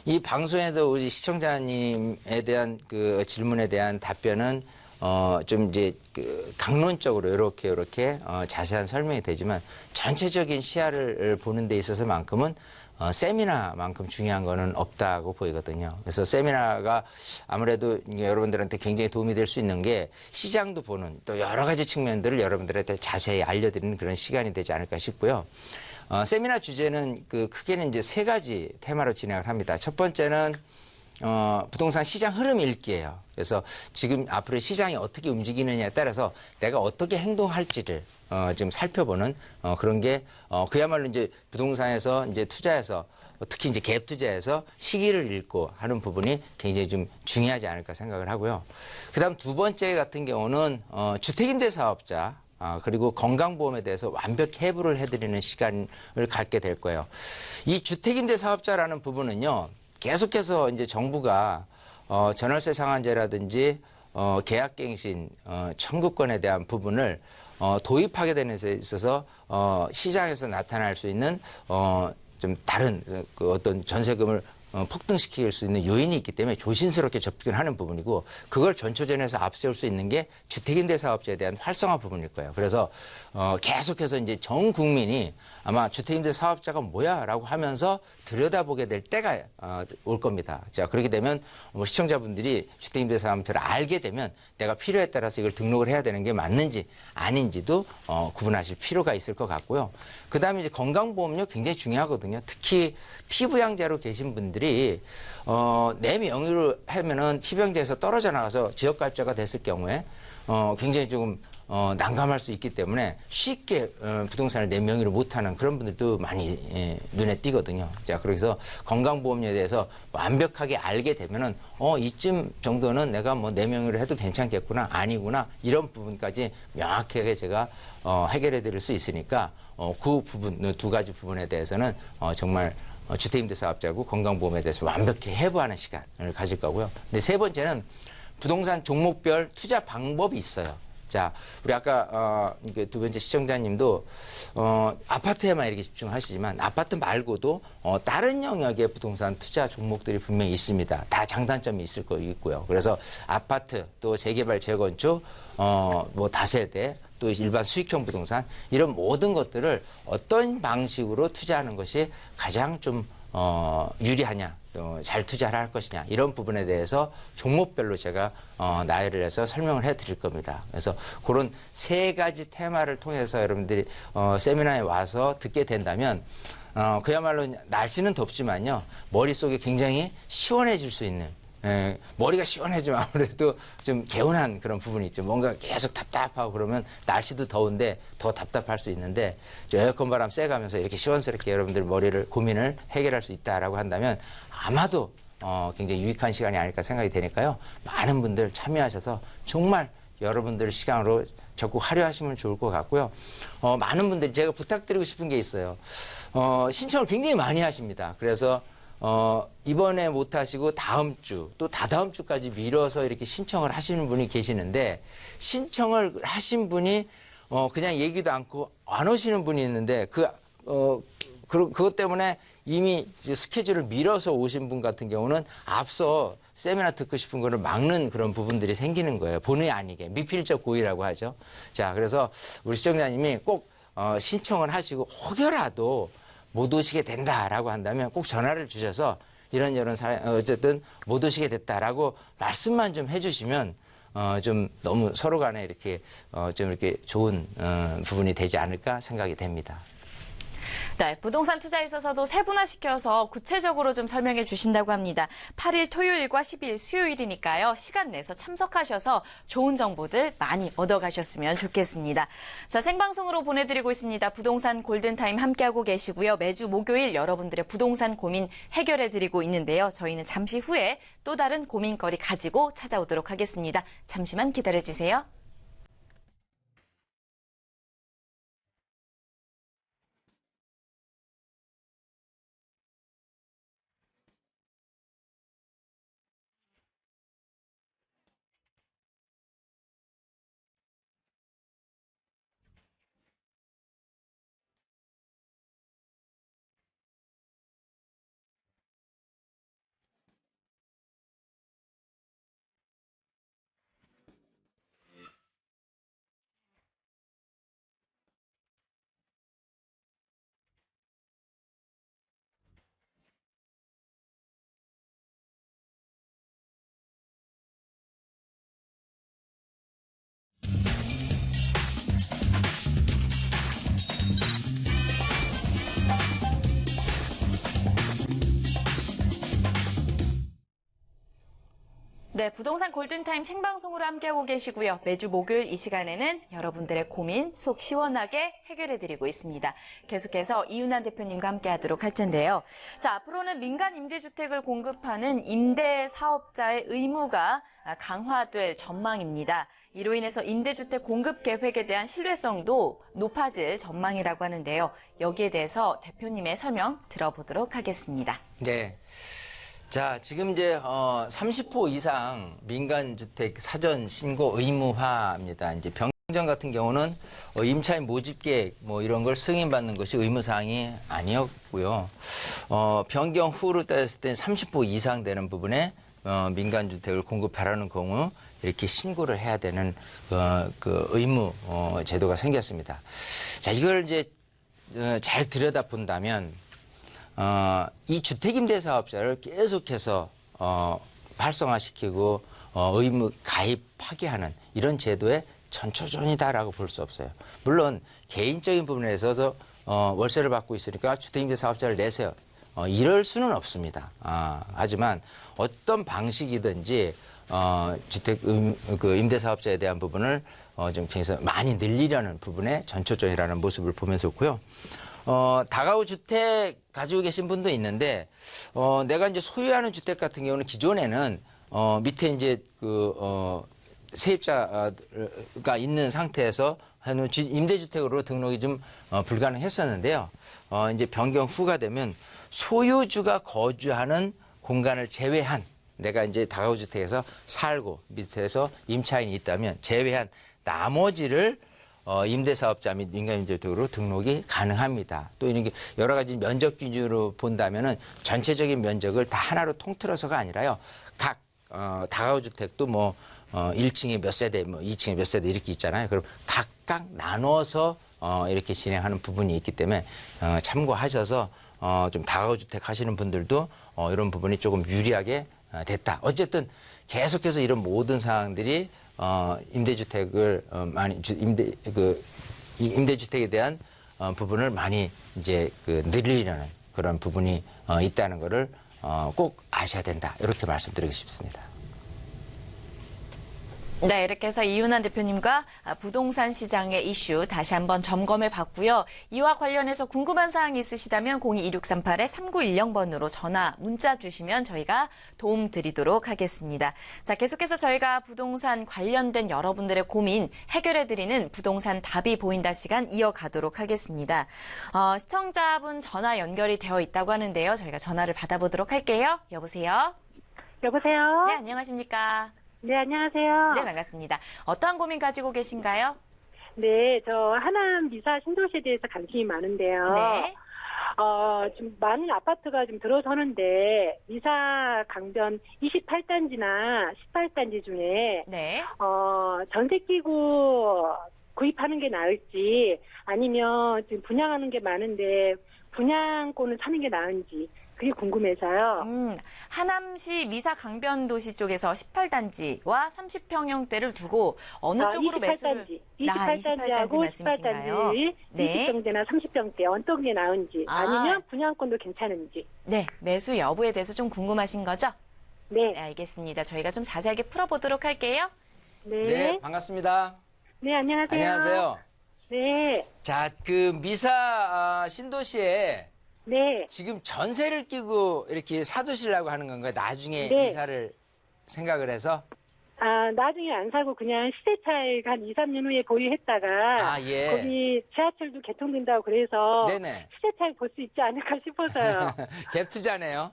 이 방송에도 우리 시청자님에 대한 그 질문에 대한 답변은 좀 이제 강론적으로 이렇게 자세한 설명이 되지만 전체적인 시야를 보는 데 있어서만큼은 세미나만큼 중요한 거는 없다고 보이거든요. 그래서 세미나가 아무래도 여러분들한테 굉장히 도움이 될 수 있는 게 시장도 보는 또 여러 가지 측면들을 여러분들한테 자세히 알려드리는 그런 시간이 되지 않을까 싶고요. 세미나 주제는 크게는 이제 3가지 테마로 진행을 합니다. 첫 번째는 부동산 시장 흐름 읽기예요. 그래서 지금 앞으로 시장이 어떻게 움직이느냐에 따라서 내가 어떻게 행동할지를 지금 살펴보는 그런 게 그야말로 이제 부동산에서 이제 투자해서 특히 이제 갭 투자에서 시기를 읽고 하는 부분이 굉장히 좀 중요하지 않을까 생각을 하고요. 그다음 두 번째 같은 경우는 주택임대 사업자 그리고 건강보험에 대해서 완벽히 해부를 해드리는 시간을 갖게 될 거예요. 이 주택임대 사업자라는 부분은요, 계속해서 이제 정부가 전월세 상한제라든지 계약갱신 청구권에 대한 부분을 도입하게 되는 데 있어서 시장에서 나타날 수 있는 좀 다른 그 어떤 전세금을 폭등시킬 수 있는 요인이 있기 때문에 조심스럽게 접근을 하는 부분이고 그걸 전초전에서 앞세울 수 있는 게 주택임대 사업자에 대한 활성화 부분일 거예요. 그래서 계속해서 이제 전 국민이 아마 주택임대 사업자가 뭐야라고 하면서 들여다보게 될 때가 올 겁니다. 자, 그렇게 되면 뭐 시청자분들이 주택임대 사업자를 알게 되면 내가 필요에 따라서 이걸 등록을 해야 되는 게 맞는지 아닌지도 구분하실 필요가 있을 것 같고요. 그다음에 이제 건강보험료 굉장히 중요하거든요. 특히 피부양자로 계신 분들이 내 명의로 하면은 피부양자에서 떨어져 나가서 지역가입자가 됐을 경우에 굉장히 조금 난감할 수 있기 때문에 쉽게 부동산을 내 명의로 못하는 그런 분들도 많이 눈에 띄거든요. 자, 그래서 건강보험료에 대해서 완벽하게 알게 되면은 이쯤 정도는 내가 뭐 내 명의로 해도 괜찮겠구나, 아니구나 이런 부분까지 명확하게 제가 해결해 드릴 수 있으니까 그 부분, 두 가지 부분에 대해서는 정말 주택임대 사업자고 건강보험에 대해서 완벽히 해부하는 시간을 가질 거고요. 근데 세 번째는 부동산 종목별 투자 방법이 있어요. 자, 우리 아까 두 번째 시청자님도 아파트에만 이렇게 집중하시지만 아파트 말고도 다른 영역의 부동산 투자 종목들이 분명히 있습니다. 다 장단점이 있을 거 있고요. 그래서 아파트 또 재개발 재건축 뭐 다세대 또 일반 수익형 부동산 이런 모든 것들을 어떤 방식으로 투자하는 것이 가장 좀 유리하냐, 또 잘 투자를 할 것이냐 이런 부분에 대해서 종목별로 제가 나열을 해서 설명을 해드릴 겁니다. 그래서 그런 세 가지 테마를 통해서 여러분들이 세미나에 와서 듣게 된다면 그야말로 날씨는 덥지만요 머릿속에 굉장히 시원해질 수 있는 머리가 시원해지면 아무래도 좀 개운한 그런 부분이 있죠. 뭔가 계속 답답하고 그러면 날씨도 더운데 더 답답할 수 있는데 에어컨 바람 쐬가면서 이렇게 시원스럽게 여러분들 머리를 고민을 해결할 수 있다라고 한다면 아마도 굉장히 유익한 시간이 아닐까 생각이 되니까요. 많은 분들 참여하셔서 정말 여러분들 시간으로 적극 활용하시면 좋을 것 같고요. 많은 분들이 제가 부탁드리고 싶은 게 있어요. 신청을 굉장히 많이 하십니다. 그래서 이번에 못 하시고 다음 주 또 다다음 주까지 미뤄서 이렇게 신청을 하시는 분이 계시는데 신청을 하신 분이 그냥 얘기도 않고 안 오시는 분이 있는데 그것 때문에 이미 스케줄을 미뤄서 오신 분 같은 경우는 앞서 세미나 듣고 싶은 거를 막는 그런 부분들이 생기는 거예요. 본의 아니게 미필적 고의라고 하죠. 자, 그래서 우리 시청자님이 꼭 신청을 하시고 혹여라도 못 오시게 된다라고 한다면 꼭 전화를 주셔서 이런 어쨌든 못 오시게 됐다라고 말씀만 좀 해주시면 좀 너무 서로 간에 이렇게 좀 이렇게 좋은 부분이 되지 않을까 생각이 됩니다. 네, 부동산 투자에 있어서도 세분화시켜서 구체적으로 좀 설명해 주신다고 합니다. 8일 토요일과 10일 수요일이니까요. 시간 내서 참석하셔서 좋은 정보들 많이 얻어가셨으면 좋겠습니다. 자, 생방송으로 보내드리고 있습니다. 부동산 골든타임 함께하고 계시고요. 매주 목요일 여러분들의 부동산 고민 해결해드리고 있는데요. 저희는 잠시 후에 또 다른 고민거리 가지고 찾아오도록 하겠습니다. 잠시만 기다려주세요. 네, 부동산 골든타임 생방송으로 함께하고 계시고요. 매주 목요일 이 시간에는 여러분들의 고민 속 시원하게 해결해드리고 있습니다. 계속해서 이윤환 대표님과 함께하도록 할 텐데요. 자, 앞으로는 민간 임대주택을 공급하는 임대사업자의 의무가 강화될 전망입니다. 이로 인해서 임대주택 공급 계획에 대한 신뢰성도 높아질 전망이라고 하는데요. 여기에 대해서 대표님의 설명 들어보도록 하겠습니다. 네. 자, 지금 이제 30호 이상 민간주택 사전 신고 의무화입니다. 이제 병정 같은 경우는 임차인 모집 계획 뭐 이런 걸 승인받는 것이 의무사항이 아니었고요. 변경 후로 따졌을 땐 30호 이상 되는 부분에 민간주택을 공급하라는 경우 이렇게 신고를 해야 되는 그 의무 제도가 생겼습니다. 자, 이걸 이제 잘 들여다본다면 이 주택임대사업자를 계속해서 활성화시키고 의무 가입하게 하는 이런 제도의 전초전이다라고 볼 수 없어요. 물론 개인적인 부분에 있어서 월세를 받고 있으니까 주택임대사업자를 내세요. 이럴 수는 없습니다. 하지만 어떤 방식이든지 주택 그 임대사업자에 대한 부분을 좀 굉장히 많이 늘리려는 부분의 전초전이라는 모습을 보면 좋고요. 다가구 주택 가지고 계신 분도 있는데, 내가 이제 소유하는 주택 같은 경우는 기존에는, 밑에 이제 세입자가 있는 상태에서 임대주택으로 등록이 좀 불가능했었는데요. 이제 변경 후가 되면 소유주가 거주하는 공간을 제외한 내가 이제 다가구 주택에서 살고 밑에서 임차인이 있다면 제외한 나머지를 임대사업자 및 민간임대주택으로 등록이 가능합니다. 또 이런 게 여러 가지 면적 기준으로 본다면은 전체적인 면적을 다 하나로 통틀어서가 아니라요. 각 다가구 주택도 뭐 1층에 몇 세대, 뭐 2층에 몇 세대 이렇게 있잖아요. 그럼 각각 나눠서 이렇게 진행하는 부분이 있기 때문에 참고하셔서 좀 다가구 주택 하시는 분들도 이런 부분이 조금 유리하게 됐다. 어쨌든 계속해서 이런 모든 사항들이 임대주택을 많이 임대주택에 대한 부분을 많이 이제 늘리려는 그런 부분이 있다는 것을 꼭 아셔야 된다. 이렇게 말씀드리고 싶습니다. 네, 이렇게 해서 이윤환 대표님과 부동산 시장의 이슈 다시 한번 점검해 봤고요. 이와 관련해서 궁금한 사항이 있으시다면 022638-3910번으로 전화, 문자 주시면 저희가 도움 드리도록 하겠습니다. 자, 계속해서 저희가 부동산 관련된 여러분들의 고민 해결해 드리는 부동산 답이 보인다 시간 이어가도록 하겠습니다. 시청자분 전화 연결이 되어 있다고 하는데요. 저희가 전화를 받아보도록 할게요. 여보세요? 여보세요? 네, 안녕하십니까? 네, 안녕하세요. 네, 반갑습니다. 어떠한 고민 가지고 계신가요? 네, 저 하남 미사 신도시에 대해서 관심이 많은데요. 네. 좀 많은 아파트가 좀 들어서는데 미사 강변 28단지나 18단지 중에 네. 전세 끼고 구입하는 게 나을지 아니면 지금 분양하는 게 많은데 분양권을 사는 게 나은지 그게 궁금해서요. 하남시 미사 강변도시 쪽에서 18단지와 30평형대를 두고 어느 쪽으로 28단지, 매수를 28단지하고 말씀이신가요? 18단지, 네. 20평대나 30평대 어떤 게 나은지 아니면 분양권도 괜찮은지. 네, 매수 여부에 대해서 좀 궁금하신 거죠? 네. 네, 알겠습니다. 저희가 좀 자세하게 풀어보도록 할게요. 네. 네, 반갑습니다. 네, 안녕하세요. 안녕하세요. 네. 자, 미사 신도시에 네. 지금 전세를 끼고 이렇게 사두시려고 하는 건가요? 나중에 네. 이사를 생각을 해서? 나중에 안 사고 그냥 시세차익 한 2, 3년 후에 보유했다가 예. 거기 지하철도 개통된다고 그래서 네네. 시세차익 볼 수 있지 않을까 싶어서요. 갭 투자네요.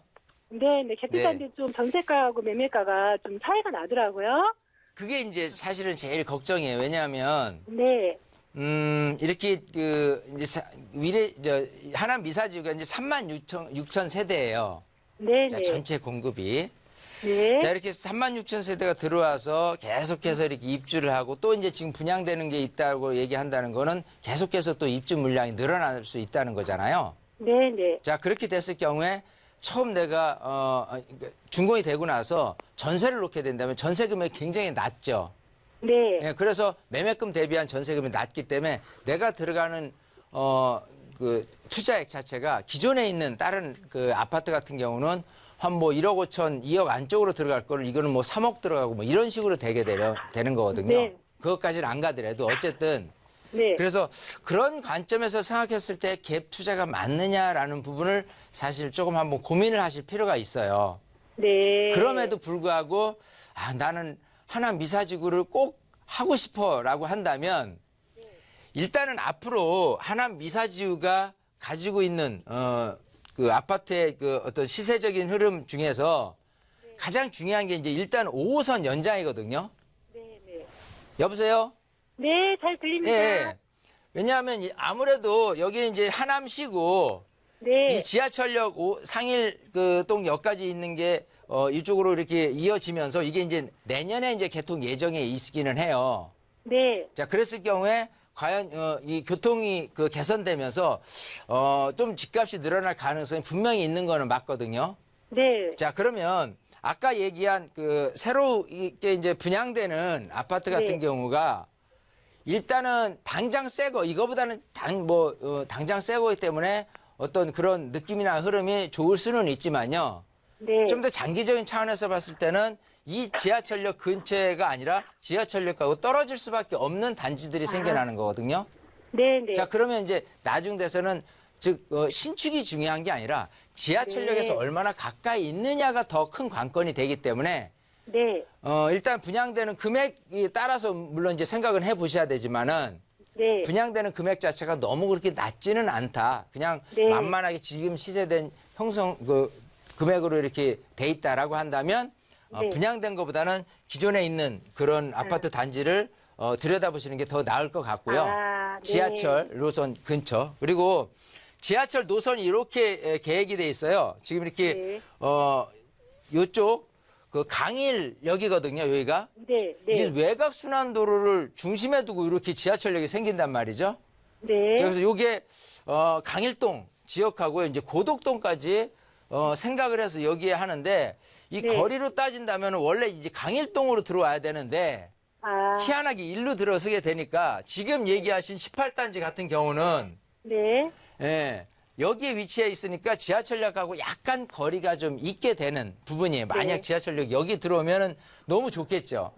네, 개통자인데 좀 전세가하고 매매가가 좀 차이가 나더라고요. 그게 이제 사실은 제일 걱정이에요. 왜냐하면 네. 이렇게 하남 미사지구가 이제 36,000 세대예요. 네, 자, 네. 전체 공급이. 네. 자, 이렇게 36,000 세대가 들어와서 계속해서 이렇게 입주를 하고 또 이제 지금 분양되는 게 있다고 얘기한다는 거는 계속해서 또 입주 물량이 늘어날 수 있다는 거잖아요. 네, 네. 자, 그렇게 됐을 경우에 처음 내가 준공이 되고 나서 전세를 놓게 된다면 전세 금액이 굉장히 낮죠. 네. 예, 그래서 매매금 대비한 전세금이 낮기 때문에 내가 들어가는 투자액 자체가 기존에 있는 다른 아파트 같은 경우는 한 뭐 1억 5천, 2억 안쪽으로 들어갈 거를 이거는 뭐 3억 들어가고 뭐 이런 식으로 되는 거거든요. 네. 그것까지는 안 가더라도 어쨌든 네. 그래서 그런 관점에서 생각했을 때 갭 투자가 맞느냐라는 부분을 사실 조금 한번 고민을 하실 필요가 있어요. 네. 그럼에도 불구하고 나는 하남 미사지구를 꼭 하고 싶어라고 한다면 일단은 앞으로 하남 미사지구가 가지고 있는 그 아파트의 그 어떤 시세적인 흐름 중에서 가장 중요한 게 이제 일단 5호선 연장이거든요. 네, 네. 여보세요? 네, 잘 들립니다. 예. 왜냐하면 아무래도 여기는 이제 하남시고 네. 이 지하철역 상일 그 동역까지 있는 게 이쪽으로 이렇게 이어지면서 이게 이제 내년에 이제 개통 예정에 있기는 해요. 네. 자, 그랬을 경우에 과연 이 교통이 그 개선되면서 좀 집값이 늘어날 가능성이 분명히 있는 거는 맞거든요. 네. 자, 그러면 아까 얘기한 그 새롭게 이제 분양되는 아파트 같은 네. 경우가 일단은 당장 새 거, 이거보다는 당장 새 거기 때문에 어떤 그런 느낌이나 흐름이 좋을 수는 있지만요. 네. 좀 더 장기적인 차원에서 봤을 때는 이 지하철역 근처가 아니라 지하철역하고 떨어질 수밖에 없는 단지들이 생겨나는 거거든요. 네, 네. 자, 그러면 이제 나중 돼서는 즉 신축이 중요한 게 아니라 지하철역에서 네. 얼마나 가까이 있느냐가 더 큰 관건이 되기 때문에 네. 일단 분양되는 금액에 따라서 물론 이제 생각은 해보셔야 되지만은 네. 분양되는 금액 자체가 너무 그렇게 낮지는 않다. 그냥 네. 만만하게 지금 시세된 금액으로 이렇게 돼 있다라고 한다면 네. 분양된 것보다는 기존에 있는 그런 아파트 단지를 들여다보시는 게 더 나을 것 같고요. 네. 지하철 노선 근처. 그리고 지하철 노선이 이렇게 계획이 돼 있어요. 지금 이렇게 네. 요쪽 그 강일역이거든요. 여기가. 네. 이제 네. 외곽 순환도로를 중심에 두고 이렇게 지하철역이 생긴단 말이죠. 네. 그래서 요게 강일동 지역하고 이제 고덕동까지 생각을 해서 여기에 하는데 이 네. 거리로 따진다면 원래 이제 강일동으로 들어와야 되는데 아. 희한하게 일로 들어서게 되니까 지금 얘기하신 18단지 같은 경우는 네. 예, 여기에 위치해 있으니까 지하철역하고 약간 거리가 좀 있게 되는 부분이에요. 만약 네. 지하철역 여기 들어오면은 너무 좋겠죠.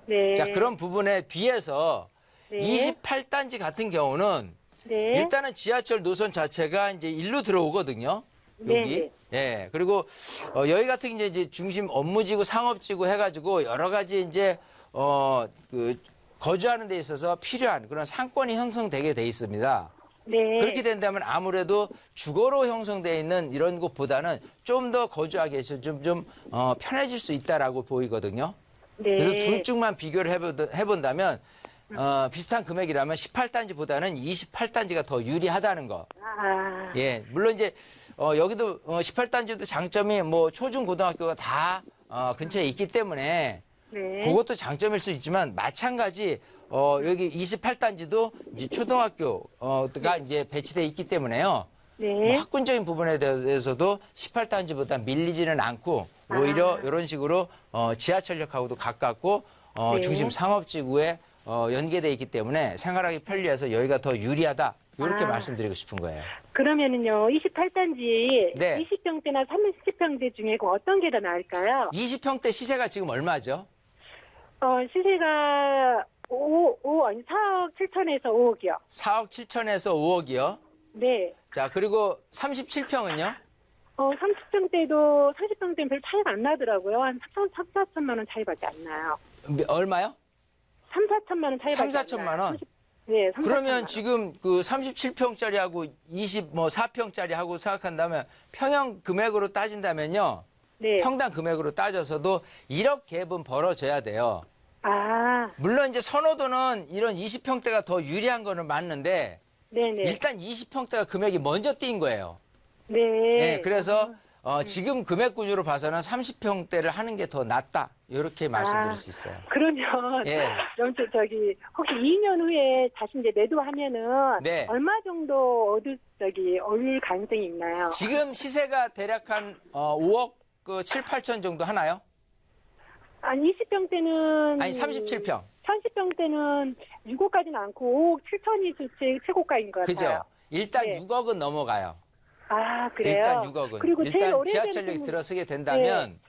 네. 자, 그런 부분에 비해서 네. 28단지 같은 경우는 네. 일단은 지하철 노선 자체가 이제 일로 들어오거든요. 여기. 네. 예. 그리고 여기 같은 게 이제 중심 업무지구, 상업지구 해가지고 여러 가지 이제 그 거주하는 데 있어서 필요한 그런 상권이 형성되게 돼 있습니다. 네. 그렇게 된다면 아무래도 주거로 형성되어 있는 이런 곳보다는 좀 더 거주하기 위해서 좀 편해질 수 있다라고 보이거든요. 네. 그래서 둘 중만 비교를 해본다면 비슷한 금액이라면 18단지보다는 28단지가 더 유리하다는 거. 아. 예, 물론 이제 여기도 18단지도 장점이 뭐 초중 고등학교가 다 근처에 있기 때문에 네. 그것도 장점일 수 있지만 마찬가지 여기 28단지도 이제 초등학교가 이제 배치돼 있기 때문에요. 뭐 네. 학군적인 부분에 대해서도 18단지보다 밀리지는 않고 오히려 이런 식으로 지하철역하고도 가깝고 네. 중심 상업지구에 연계돼 있기 때문에 생활하기 편리해서 여기가 더 유리하다. 이렇게 말씀드리고 싶은 거예요. 그러면은요, 28단지 네. 20평대나 30평대 중에 그 어떤 게 더 나을까요? 20평대 시세가 지금 얼마죠? 시세가 4억 7천에서 5억이요. 4억 7천에서 5억이요. 네. 자, 그리고 37평은요? 30평대도 30평대는 별 차이가 안 나더라고요. 한 3, 4천만 원 차이밖에 안 나요. 얼마요? 3, 4천만 원 차이밖에 3, 안 나요. 4천만 원? 네, 3, 그러면 4천만 지금 그 37평짜리하고 24평짜리 하고 생각한다면 평형 금액으로 따진다면요. 네. 평당 금액으로 따져서도 1억 갭은 벌어져야 돼요. 아, 물론 이제 선호도는 이런 20평대가 더 유리한 거는 맞는데 네네. 일단 20평대가 금액이 먼저 뛴 거예요. 네. 네, 그래서 지금 금액 구조로 봐서는 30평대를 하는 게 더 낫다. 이렇게 말씀드릴 수 있어요. 그러면 예. 그럼 혹시 2년 후에 다시 이제 매도하면은 네. 얼마 정도 올 가능성이 있나요? 지금 시세가 대략 한 5억 7, 8천 정도 하나요? 아니 20평대는 아니 37평. 30평대는 6억까지는 않고 5억 7천이 최고가인 것 같아요. 그죠? 일단 네. 6억은 넘어가요. 아, 그래요? 일단 6억은. 그리고 제일 일단 오래된 지하철역에 분- 들어서게 된다면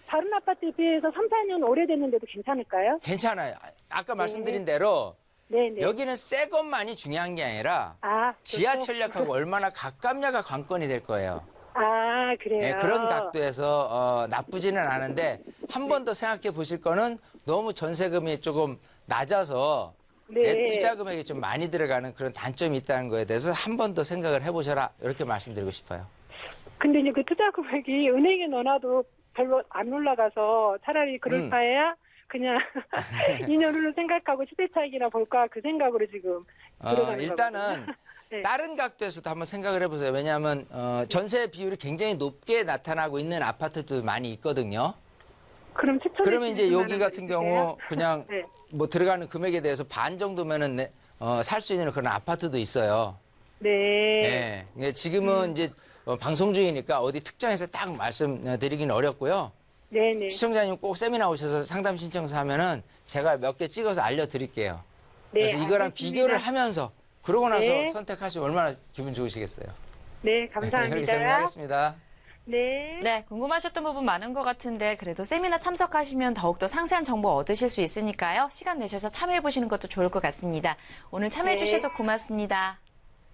다른 아파트에 비해서 3, 4년 오래됐는데도 괜찮을까요? 괜찮아요. 아까 말씀드린 대로 네네. 여기는 새 것만이 중요한 게 아니라 아, 지하철역하고 얼마나 가깝냐가 관건이 될 거예요. 아, 그래요? 네, 그런 각도에서 나쁘지는 않은데 한 번 더 생각해 보실 거는 너무 전세금이 조금 낮아서 네. 내 투자 금액이 좀 많이 들어가는 그런 단점이 있다는 거에 대해서 한 번 더 생각을 해보셔라 이렇게 말씀드리고 싶어요. 근데 이제 그 투자 금액이 은행에 넣어놔도 별로 안 올라가서 차라리 그럴 바에야 그냥 2년 후를 생각하고 시세 차익이나 볼까 그 생각으로 지금 들어가는 일단은 거거든요. 네. 다른 각도에서도 한번 생각을 해보세요. 왜냐하면 전세 비율이 굉장히 높게 나타나고 있는 아파트도 많이 있거든요. 그럼 추천해 그러면 이제 주실 여기 만한 같은 거 경우 있으세요? 그냥 네. 뭐 들어가는 금액에 대해서 반 정도면은 살 수 있는 그런 아파트도 있어요. 네. 네. 이게 지금은 이제 방송 중이니까 어디 특정해서 딱 말씀드리기는 어렵고요. 네네. 시청자님 꼭 세미나 오셔서 상담 신청서 하면은 제가 몇 개 찍어서 알려드릴게요. 네, 그래서 이거랑 알겠습니다. 비교를 하면서 그러고 나서 네. 선택하시면 얼마나 기분 좋으시겠어요. 네, 그렇게 감사합니다. 정리하겠습니다. 네. 네, 궁금하셨던 부분 많은 것 같은데 그래도 세미나 참석하시면 더욱더 상세한 정보 얻으실 수 있으니까요. 시간 내셔서 참여해보시는 것도 좋을 것 같습니다. 오늘 참여해주셔서 고맙습니다.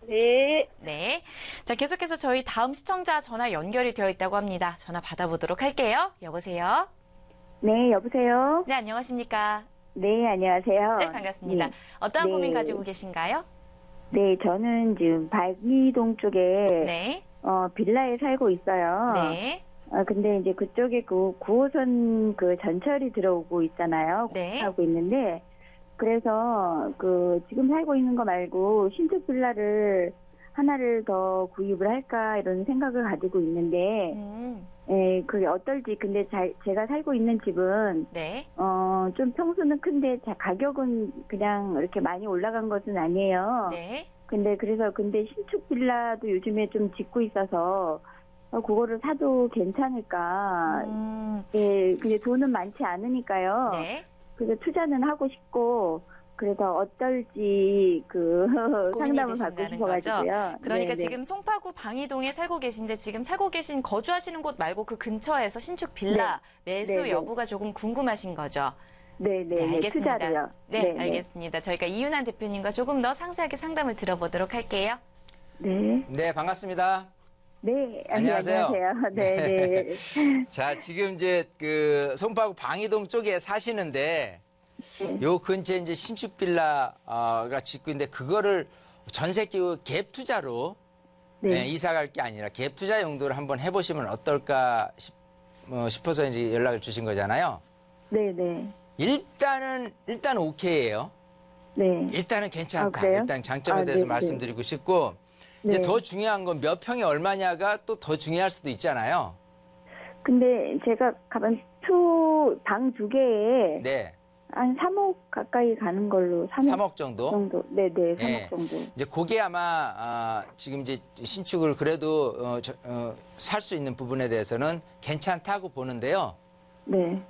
네. 네. 자, 계속해서 저희 다음 시청자 전화 연결이 되어 있다고 합니다. 전화 받아보도록 할게요. 여보세요? 네, 여보세요? 네, 안녕하십니까? 네, 안녕하세요. 네, 반갑습니다. 네, 어떠한 네. 고민 가지고 계신가요? 네, 저는 지금 발기동 쪽에 네. 빌라에 살고 있어요. 네. 근데 이제 그쪽에 그 9호선 그 전철이 들어오고 있잖아요. 네. 하고 있는데 그래서 그 지금 살고 있는 거 말고 신축 빌라를 하나를 더 구입을 할까 이런 생각을 가지고 있는데 예, 그게 어떨지. 근데 제가 살고 있는 집은 네. 좀 평수는 큰데 가격은 그냥 이렇게 많이 올라간 것은 아니에요. 네. 근데 신축 빌라도 요즘에 좀 짓고 있어서 그거를 사도 괜찮을까. 예, 근데 돈은 많지 않으니까요. 네. 그래서 투자는 하고 싶고 그래서 어떨지 상담을 받고 되신다는 싶어가지고요. 그러니까 네네. 지금 송파구 방이동에 살고 계신데 지금 살고 계신 거주하시는 곳 말고 그 근처에서 신축 빌라 매수 네네. 여부가 조금 궁금하신 거죠? 네네. 알겠습니다. 투자로요. 네, 네네. 알겠습니다. 저희가 이윤환 대표님과 조금 더 상세하게 상담을 들어보도록 할게요. 네. 네, 반갑습니다. 네. 안녕하세요. 안녕하세요. 네. 자, 지금 이제 그 송파구 방이동 쪽에 사시는데 요 근처에 이제 신축 빌라가 짓고 있는데 그거를 전세 끼고 갭 투자로 네. 이사 갈 게 아니라 갭 투자 용도를 한번 해보시면 어떨까 싶어서 이제 연락을 주신 거잖아요. 네네. 일단 오케이예요. 네. 일단은 괜찮다. 그래요? 일단 장점에 대해서 네, 네. 말씀드리고 싶고 이제 네. 더 중요한 건 몇 평이 얼마냐가 또 더 중요할 수도 있잖아요. 근데 제가 가면 방 2개에 네, 한 3억 가까이 가는 걸로 3억 정도. 네네 3억 예. 정도. 이제 그게 아마 지금 이제 신축을 그래도 살 수 있는 부분에 대해서는 괜찮다고 보는데요. 네.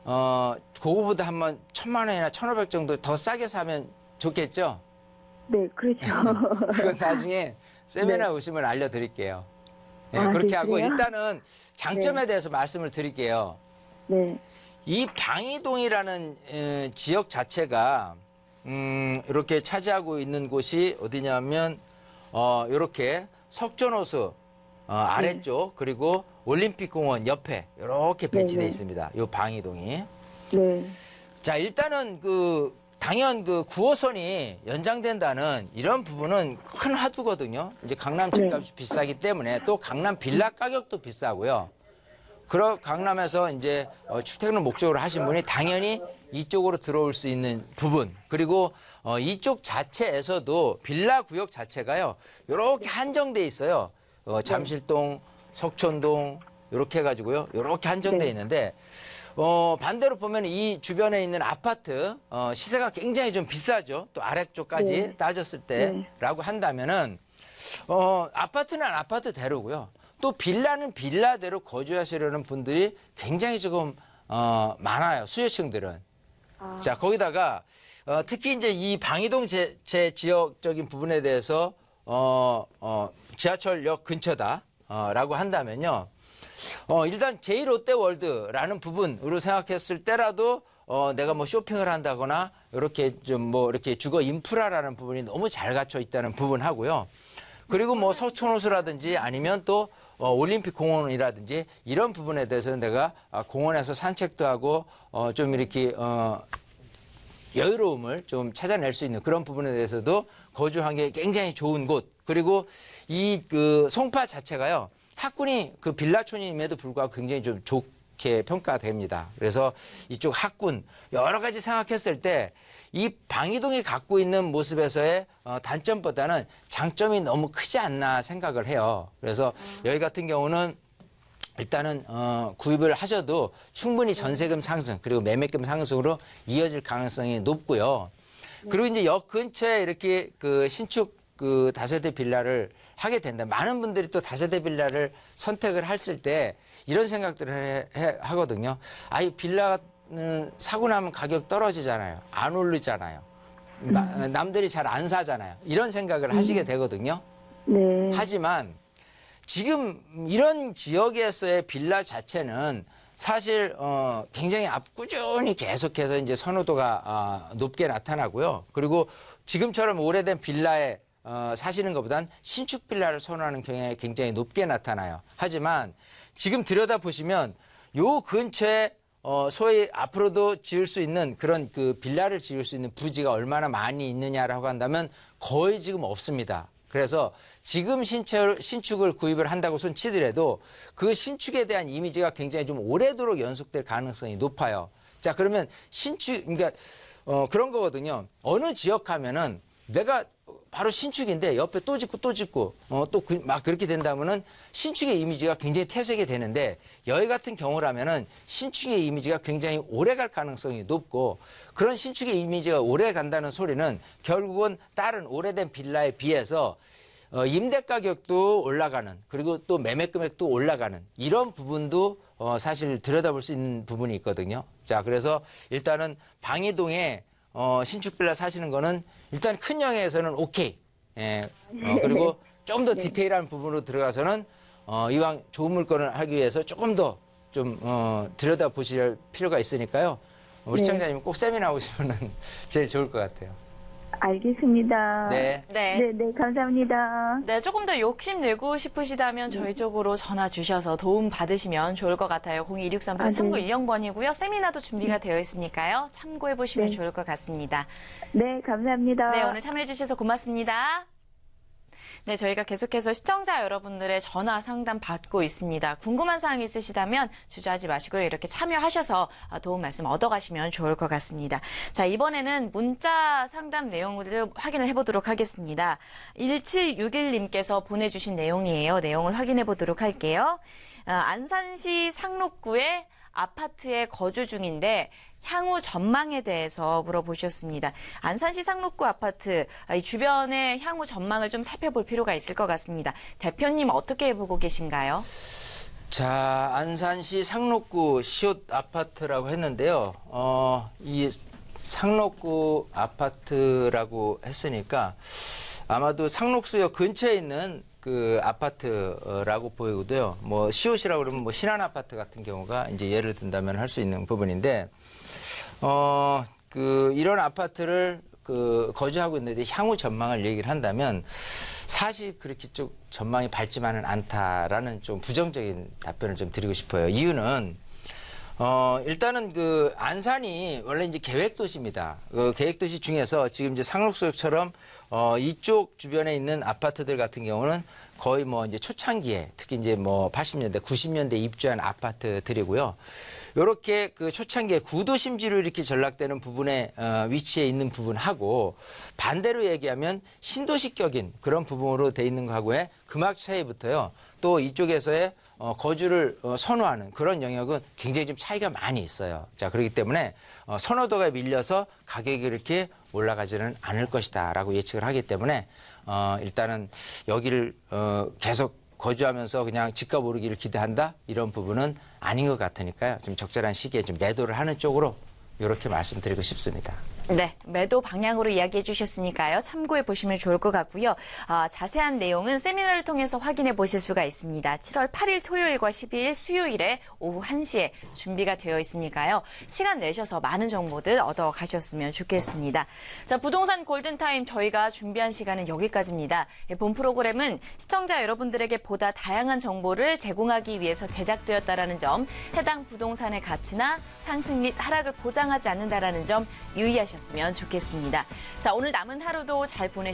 그거보다 한번 1,000만 원이나 1,500 정도 더 싸게 사면 좋겠죠. 네, 그렇죠. 그건 나중에 세미나 오시면 알려드릴게요. 예, 아, 그렇게 네, 하고 그래요? 일단은 장점에 대해서 말씀을 드릴게요. 네. 이 방이동이라는 지역 자체가 이렇게 차지하고 있는 곳이 어디냐면 이렇게 석촌호수 아래쪽 그리고 올림픽공원 옆에 이렇게 배치되어 네네. 있습니다. 이 방이동이. 네. 자, 일단은 당연 9호선이 연장된다는 이런 부분은 큰 화두거든요. 이제 강남 집값이 비싸기 때문에 또 강남 빌라 가격도 비싸고요. 강남에서 이제 주택을 목적으로 하신 분이 당연히 이쪽으로 들어올 수 있는 부분 그리고 이쪽 자체에서도 빌라 구역 자체가요 이렇게 한정돼 있어요. 잠실동, 석촌동 이렇게 해가지고요 이렇게 한정돼 네. 있는데 반대로 보면 이 주변에 있는 아파트 시세가 굉장히 좀 비싸죠. 또 아래쪽까지 네. 따졌을 네. 때라고 한다면은 아파트는 아파트대로고요. 또 빌라는 빌라대로 거주하시려는 분들이 굉장히 조금 많아요. 수요층들은. 자, 거기다가 특히 이제 이 방이동 제 지역적인 부분에 대해서 지하철역 근처다. 라고 한다면요. 일단 제1롯데월드라는 부분으로 생각했을 때라도 내가 뭐 쇼핑을 한다거나 이렇게 좀 뭐 이렇게 주거 인프라라는 부분이 너무 잘 갖춰 있다는 부분 하고요. 그리고 뭐 서촌호수라든지 아니면 또 올림픽 공원이라든지 이런 부분에 대해서는 내가 공원에서 산책도 하고 좀 이렇게 여유로움을 좀 찾아낼 수 있는 그런 부분에 대해서도 거주 환경이 굉장히 좋은 곳. 그리고 이 그 송파 자체가요. 학군이 그 빌라촌임에도 불구하고 굉장히 좀 좋게 평가됩니다. 그래서 이쪽 학군 여러 가지 생각했을 때 이 방이동이 갖고 있는 모습에서의 단점보다는 장점이 너무 크지 않나 생각을 해요. 그래서 여기 같은 경우는 일단은 구입을 하셔도 충분히 전세금 상승 그리고 매매금 상승으로 이어질 가능성이 높고요. 그리고 이제 역 근처에 이렇게 그 신축 그 다세대 빌라를 하게 된다. 많은 분들이 또 다세대 빌라를 선택을 했을 때 이런 생각들을 하거든요. 이 빌라는 사고 나면 가격 떨어지잖아요. 안 오르잖아요. 남들이 잘 안 사잖아요. 이런 생각을 하시게 되거든요. 네. 하지만 지금 이런 지역에서의 빌라 자체는 사실 굉장히 꾸준히 계속해서 이제 선호도가 높게 나타나고요. 그리고 지금처럼 오래된 빌라에 사시는 것보단 신축 빌라를 선호하는 경향이 굉장히 높게 나타나요. 하지만 지금 들여다보시면 요 근처에 소위 앞으로도 지을 수 있는 그런 그 빌라를 지을 수 있는 부지가 얼마나 많이 있느냐라고 한다면 거의 지금 없습니다. 그래서 지금 신축을 구입을 한다고 손치더라도 그 신축에 대한 이미지가 굉장히 좀 오래도록 연속될 가능성이 높아요. 자, 그러면 그러니까 그런 거거든요. 어느 지역 하면은 내가 바로 신축인데 옆에 또 짓고 또 막 그렇게 된다면은 신축의 이미지가 굉장히 퇴색이 되는데 여기 같은 경우라면은 신축의 이미지가 굉장히 오래 갈 가능성이 높고 그런 신축의 이미지가 오래 간다는 소리는 결국은 다른 오래된 빌라에 비해서 임대 가격도 올라가는 그리고 또 매매 금액도 올라가는 이런 부분도 사실 들여다볼 수 있는 부분이 있거든요. 자, 그래서 일단은 방이동에 신축 빌라 사시는 거는 일단 큰 영역에서는 오케이. 예. 그리고 좀 더 디테일한 부분으로 들어가서는 이왕 좋은 물건을 하기 위해서 조금 더 좀 들여다 보실 필요가 있으니까요. 우리 시청자님 꼭 세미나 오시면은 제일 좋을 것 같아요. 알겠습니다. 네. 네, 감사합니다. 네, 조금 더 욕심내고 싶으시다면 저희 쪽으로 전화 주셔서 도움 받으시면 좋을 것 같아요. 0223-3910번이고요. 세미나도 준비가 되어 있으니까요. 참고해 보시면 좋을 것 같습니다. 네, 감사합니다. 네, 오늘 참여해 주셔서 고맙습니다. 네, 저희가 계속해서 시청자 여러분들의 전화 상담 받고 있습니다. 궁금한 사항 있으시다면 주저하지 마시고요. 이렇게 참여하셔서 도움 말씀 얻어가시면 좋을 것 같습니다. 자, 이번에는 문자 상담 내용을 좀 확인을 해보도록 하겠습니다. 1761님께서 보내주신 내용이에요. 내용을 확인해 보도록 할게요. 안산시 상록구의 아파트에 거주 중인데 향후 전망에 대해서 물어보셨습니다. 안산시 상록구 아파트, 이 주변의 향후 전망을 좀 살펴볼 필요가 있을 것 같습니다. 대표님 어떻게 보고 계신가요? 자, 안산시 상록구 시옷 아파트라고 했는데요. 이 상록구 아파트라고 했으니까 아마도 상록수역 근처에 있는 그 아파트라고 보이고요. 뭐 시옷이라고 그러면 뭐 신한 아파트 같은 경우가 이제 예를 든다면 할 수 있는 부분인데, 이런 아파트를 거주하고 있는데 향후 전망을 얘기를 한다면 사실 그렇게 좀 전망이 밝지만은 않다라는 좀 부정적인 답변을 좀 드리고 싶어요. 이유는 일단은 안산이 원래 이제 계획도시입니다. 계획도시 중에서 지금 이제 상록수역처럼 이쪽 주변에 있는 아파트들 같은 경우는 거의 뭐 이제 초창기에 특히 이제 뭐 80년대, 90년대 입주한 아파트들이고요. 요렇게 초창기에 구도심지로 이렇게 전락되는 부분에 위치해 있는 부분하고 반대로 얘기하면 신도시격인 그런 부분으로 돼 있는 거하고의 금액 차이부터요. 또 이쪽에서의 거주를 선호하는 그런 영역은 굉장히 좀 차이가 많이 있어요. 자, 그렇기 때문에 선호도가 밀려서 가격이 이렇게 올라가지는 않을 것이다라고 예측을 하기 때문에 일단은 여기를 계속 거주하면서 그냥 집값 오르기를 기대한다 이런 부분은 아닌 것 같으니까요. 좀 적절한 시기에 좀 매도를 하는 쪽으로 이렇게 말씀드리고 싶습니다. 네, 매도 방향으로 이야기해 주셨으니까요. 참고해 보시면 좋을 것 같고요. 자세한 내용은 세미나를 통해서 확인해 보실 수가 있습니다. 7월 8일 토요일과 12일 수요일에 오후 1시에 준비가 되어 있으니까요. 시간 내셔서 많은 정보들 얻어 가셨으면 좋겠습니다. 자, 부동산 골든타임 저희가 준비한 시간은 여기까지입니다. 본 프로그램은 시청자 여러분들에게 보다 다양한 정보를 제공하기 위해서 제작되었다라는 점, 해당 부동산의 가치나 상승 및 하락을 보장하지 않는다라는 점 유의하셨으면 좋겠습니다. 자, 오늘 남은 하루도 잘 보내시고